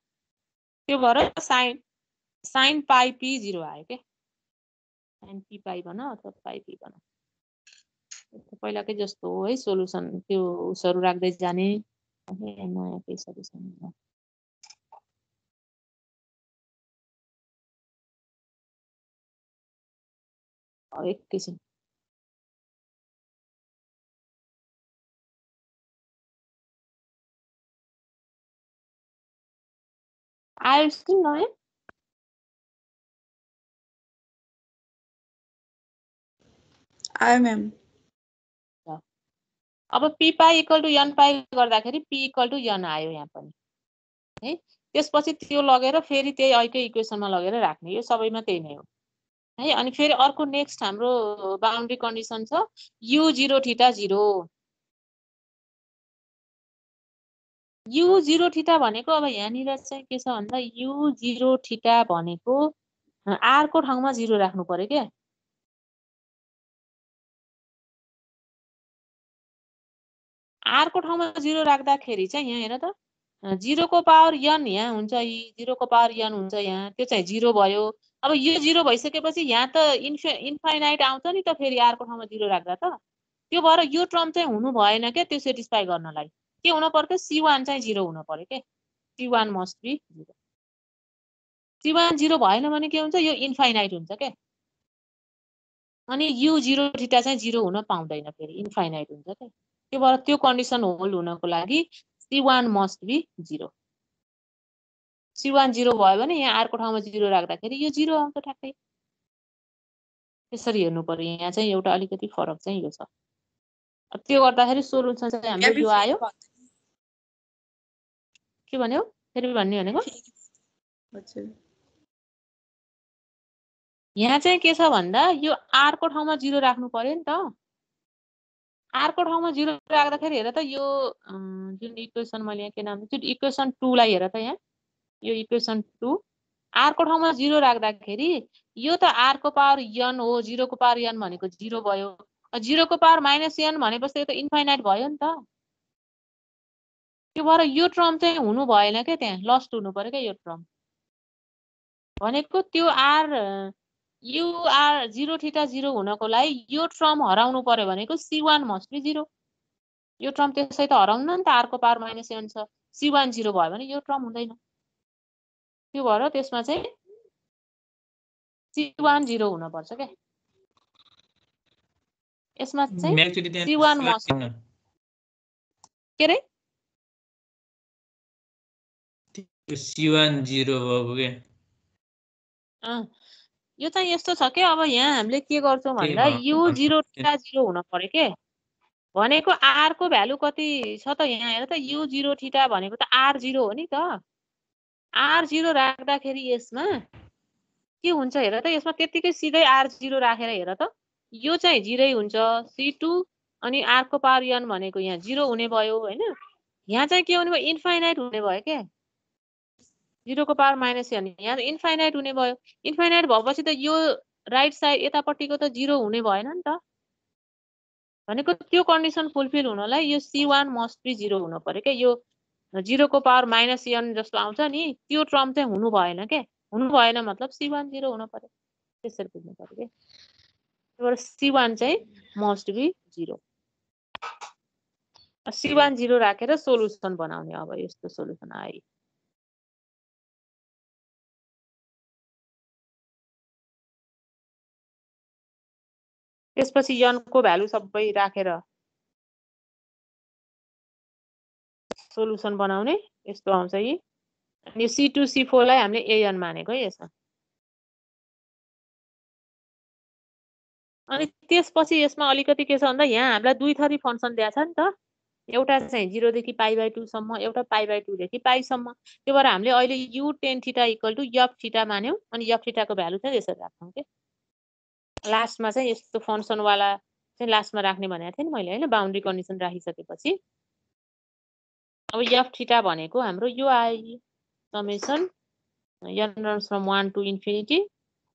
त्यो भएर साइन पाइ p 0 आयो के। साइन p पाइ भन अथवा पाइ p भन, पहिलाकै जस्तो हो है सोलुसन। त्यो उसहरू राख्दै जाने, नयाँ केही सल्युसन। एकैछिन। आयो स्क्रिन नयाँ? आयो म्याम। अब p पाइ इक्वल टु n पाइ गर्दाखेरि p इक्वल टु n आयो यहाँ पनि है। त्यसपछि त्यो लगेर फेरि त्यही अर्कै इक्वेसनमा लगेर राख्ने, यो सबैमा त्यही नै हो है। अनि फेरि अर्को नेक्स्ट हाम्रो बाउन्ड्री कन्डिसन छ u0 थीटा 0। u0 थीटा भनेको अब यहाँनिर चाहिँ के छ भन्दा, u0 थीटा भनेको r को ठाउँमा 0 राख्नु पर्यो क्या। r को ठाउँमा 0 राख्दाखेरि चाहिँ यहाँ हेर त, 0 को पावर n यहाँ हुन्छ, 0 को पावर n हुन्छ यहाँ, त्यो चाहिँ 0 भयो। अब यो 0 भइसकेपछि यहाँ त इन्फाइनाइट आउँछ नि त फेरि r को ठाउँमा 0 राख्दा त, त्यो भएर यो टर्म चाहिँ हुनु भएन क्या। त्यो सेटिस्फाई गर्नलाई के हुन पर्यो, c1 चाहिँ 0 हुन पर्यो के, c1 मस्ट बी 0। c1 0 भएन भने के हुन्छ, यो इन्फाइनाइट हुन्छ के। अनि u0 थीटा चाहिँ 0 हुन पाउँदैन, फेरि इन्फाइनाइट हुन्छ के। त्यो भएर त्यो कन्डिसन होल्ड हुनको लागि c1 मस्ट बी 0। c1 0 भयो भने यहाँ r को ठाउँमा 0 राख्दाखेरि यो 0 आउँछ ठ्याक्कै। त्यसरी हेर्नु पर्यो। यहाँ चाहिँ एउटा अलिकति फरक चाहिँ यो छ। त्यो गर्दाखेरि सोलुसन चाहिँ हाम्रो यो आयो। के भन्यो फेरि भन्ने भनेको हजुर यहाँ चाहिँ के छ भन्दा यो r को ठाउँमा 0 राख्नु पर्यो नि त। r को ठाउँमा 0 राख्दाखेरि हेर त यो जुन इक्वेसन मैले यहाँ के नाम दिन्छु इक्वेसन 2 लाई हेर त यहाँ यो इक्वेसन 2 r को ठाउँमा 0 राख्दाखेरि यो त r को पावर n हो 0 को पावर n भनेको 0 भयो 0 को पावर -n भनेपछि यो त इन्फाइनाइट भयो नि त। त्यो भएर यो टर्म चाहिँ हुनु भएन के त्यहाँ लस्ट हुनु पर्यो के यो टर्म भनेको त्यो r यु r 0 थीटा 0 हुनको लागि यो टर्म हराउनु पर्यो भनेको c1 मस्ट बी 0 यो टर्म त्यसै त हराउन नि त r को पावर -n छ c1 0 भयो भने यो टर्म हुँदैन। त्यो भएर त्यसमा चाहिँ c1 0 हुन पर्छ के यसमा चाहिँ c1 मस्ट के रे c1 0 भयो के यो चाहिँ यस्तो छ के अब यहाँ हामीले के गर्छौं भन्दा u 0 थीटा 0 हुन पर्यो के भनेको r को भ्यालु कति छ त यहाँ हेर त u 0 थीटा भनेको त r 0 हो नि त r 0 राख्दाखेरि यसमा के हुन्छ हेर त यसमा त्यतिकै सिधै r 0 राखेर हेर त यो चाहिँ 0 हुन्छ c2 अनि r को पावर n भनेको यहाँ 0 हुने भयो हैन यहाँ चाहिँ के हुने भयो इन्फाइनाइट हुने भयो के 0 को पावर -n यहाँ इन्फाइनाइट हुने भयो इन्फाइनाइट भएपछि त यो राइट साइड यतापट्टिको त 0 हुने भएन नि त भनेको त्यो कन्डिसन फुलफिल हुनलाई यो c1 मस्ट बी 0 हुनु पर्यो के यो 0 को पावर -n जस्तो आउँछ नि त्यो टर्म चाहिँ हुनु भएन के हुनु भएन मतलब c1 0 हुनु पर्यो त्यसरी बुझ्नु पर्यो के त्यही c1 चाहिँ मस्ट बी 0 c1 0 राखेर सोलुसन बनाउने अब यस्तो सोलुसन आयो। त्यसपछि n को भ्यालु सबै राखेर सोलुसन बनाउने यस्तो आउँछ यी अनि c2 c4 लाई हामीले an मानेको है यसमा अनि त्यसपछि यसमा अलिकति के छ भन्दा यहाँ हामीलाई दुई थरी फंक्सन दिएको छ नि त एउटा चाहिँ 0 देखि π/2 सम्म एउटा π/2 देखि π सम्म त्यो भएर हामीले अहिले u tan theta = f theta मान्यौ अनि f थीटा को भ्यालु चाहिँ यसरी राख्छौं के लास्टमा चाहिँ यस्तो फंक्सन वाला चाहिँ लास्टमा राख्ने भनेको थिएँ नि मैले हैन बाउन्ड्री कन्डिसन राखिसकेपछि अब f थीटा भनेको हाम्रो यो आयो summation n runs from 1 to infinity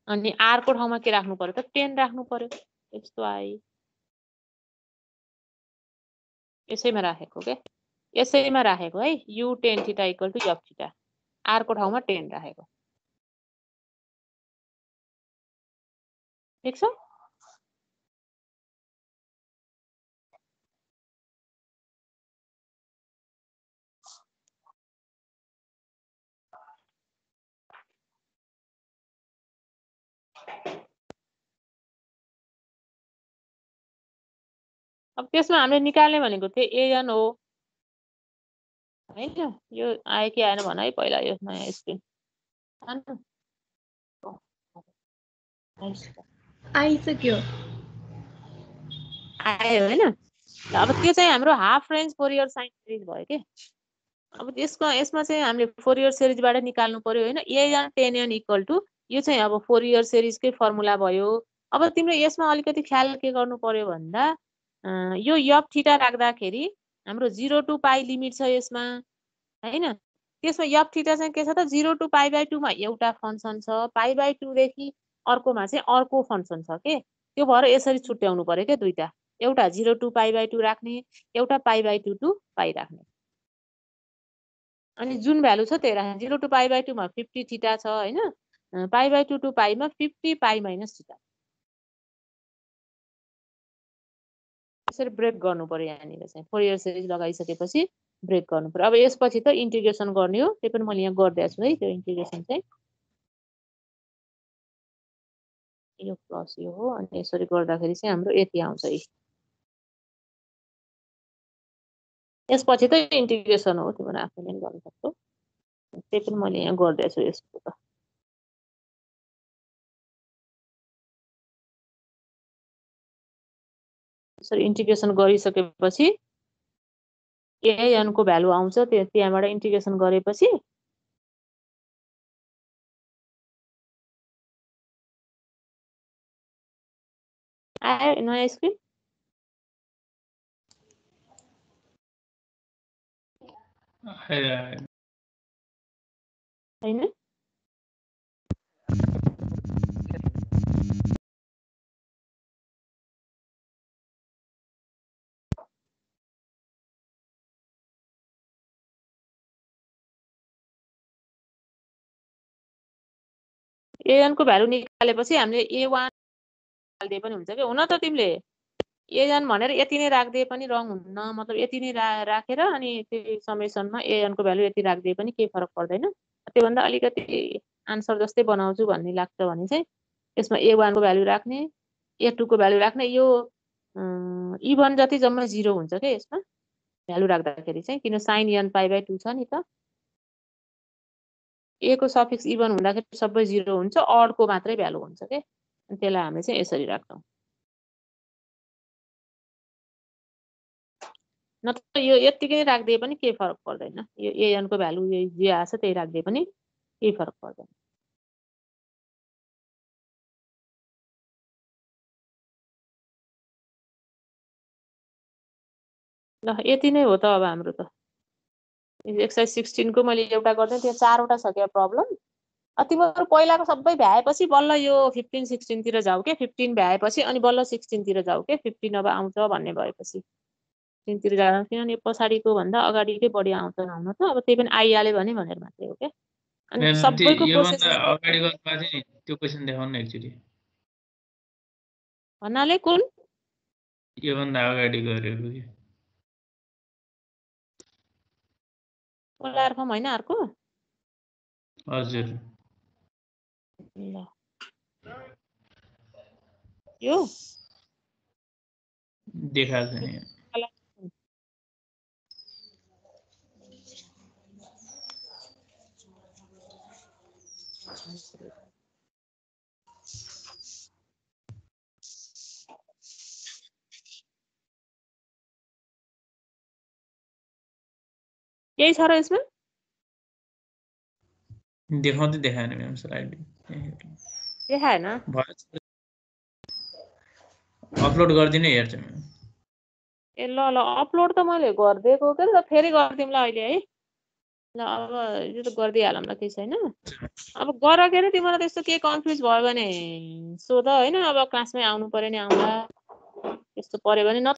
अनि r को ठाउँमा के राख्नु पर्यो त 10 राख्नु पर्यो यस्तो आयो यसैमा राखेको के यसैमा राखेको है u tan theta = f theta r को ठाउँमा 10 राखेको ठीक छ। अब त्यसमा हामीले निकाल्ने भनेको थियो an हो हैन यो आयो कि आएन भन है पहिला यो नयाँ स्क्रिन आइसक्यो आयो हैन अब त्यो चाहिँ हाम्रो half range Fourier sine series भयो के अब यसमा चाहिँ हामीले फोरियर सिरिजबाट निकाल्नु पर्यो हैन an tan n = यो चाहिँ अब फोरियर सिरिजकै फर्मुला भयो। अब तिम्रो यसमा अलिकति ख्याल के गर्नु पर्यो भन्दा यो f थीटा राख्दाखेरि हाम्रो 0 to π लिमिट छ यसमा हैन त्यसमा f थीटा चाहिँ के छ त 0 to π/2 मा एउटा फंक्सन छ π/2 देखि अर्कोमा चाहिँ अर्को फंक्सन छ के त्यो भएर यसरी छुट्याउनु पर्यो के दुईटा एउटा 0 to π/2 राख्ने एउटा π/2 to π राख्ने अनि जुन भ्यालु छ त्यही राख्ने 0 to π/2 मा 50 थीटा छ हैन π/2 to π मा 50 π - थीटा यसरी ब्रेक गर्नु पर्यो यहाँनिर चाहिँ फोरियर सिरिज लगाइसकेपछि ब्रेक गर्नु पर्यो। अब यसपछि त इन्टिग्रेसन गर्ने हो त्यही पनि मैले यहाँ गर्दै छु है त्यो इन्टिग्रेसन चाहिँ यो प्लस यो हो अनि यसरी गर्दाखेरि चाहिँ हाम्रो यति आउँछ है यसपछि त इन्टिग्रेसन हो तिम्रो आफैले पनि गर्न सक्छौ त्यही पनि मैले यहाँ गर्दै छु यसको त यसरी इन्टिग्रेसन गरिसकेपछि an को भ्यालु आउँछ त्यहाँबाट इन्टिग्रेसन गरेपछि आयो नयाँ स्क्रिन हैन an को भ्यालु निकालेपछि हामीले a1 हाल्दिए पनि हुन्छ के हुन त तिमीले an भनेर यति नै राख्दिए पनि रङ हुन्न मतलब यति नै राखेर अनि त्यो समेसनमा an को भ्यालु यति राख्दिए पनि केही फरक पर्दैन त्योभन्दा अलिकति आन्सर जस्तै बनाउँछु भन्ने लाग्छ भने चाहिँ यसमा a1 को भ्यालु राख्ने a2 को भ्यालु राख्ने यो इभन जति जम्मै 0 हुन्छ के यसमा भ्यालु राख्दाखेरि चाहिँ किन sin n π/2 छ नि त a को सफिक्स इभन हुँदाखेरि सबै 0 हुन्छ अड को मात्रै भ्यालु हुन्छ के अनि त्यसलाई हामीले चाहिँ यसरी राख्छौं नत्र यो यतिकै राख्दिए पनि केही फरक पर्दैन यो an को भ्यालु जे आछ त्यही राख्दिए पनि केही फरक पर्दैन ल यति नै हो त अब हाम्रो त एक्सरसाइज 16 को मैले एउटा गर्दै त्यो 4 वटा छ के प्रब्लम तिमीहरु पहिलाको सबै भ्याएपछि बल्ल यो 15 16 तिर जाऊ के 15 भ्याएपछि अनि बल्ल 16 तिर जाऊ के 15 अब आउँछ भन्ने भएपछि 16 तिर जाऊ किनभने पछाडीको भन्दा अगाडिकै बढी आउँछ नआउन त अब त्यही पनि आइहाल्यो भने भनेर मात्रै हो के अनि सबैको प्रोसेस अगाडि गर्नु चाहिँ त्यो क्वेशन देखाउनु न एकचोटी भन्नाले कुन यो भन्दा अगाडि गरेको के पोलार फर्म हैन अर्को हजुर ल यो देखाएको छैन यही छ र यसमा देखाउँदै देखाएन म्याम स्लाइड देखाएन अपलोड गरिदिनु हेर्छु म्याम ए ल ल अपलोड त मैले गरिदिएको के त फेरि गर्दिउँला अहिले है ल अब यो त गरिदिइहालौँ ल केही छैन अब गर के अरे तिमीलाई त्यस्तो के कन्फ्युज भयो भने सोध हैन अब क्लासमै आउनु पर्यो नि आउँला त्यस्तो पर्यो भने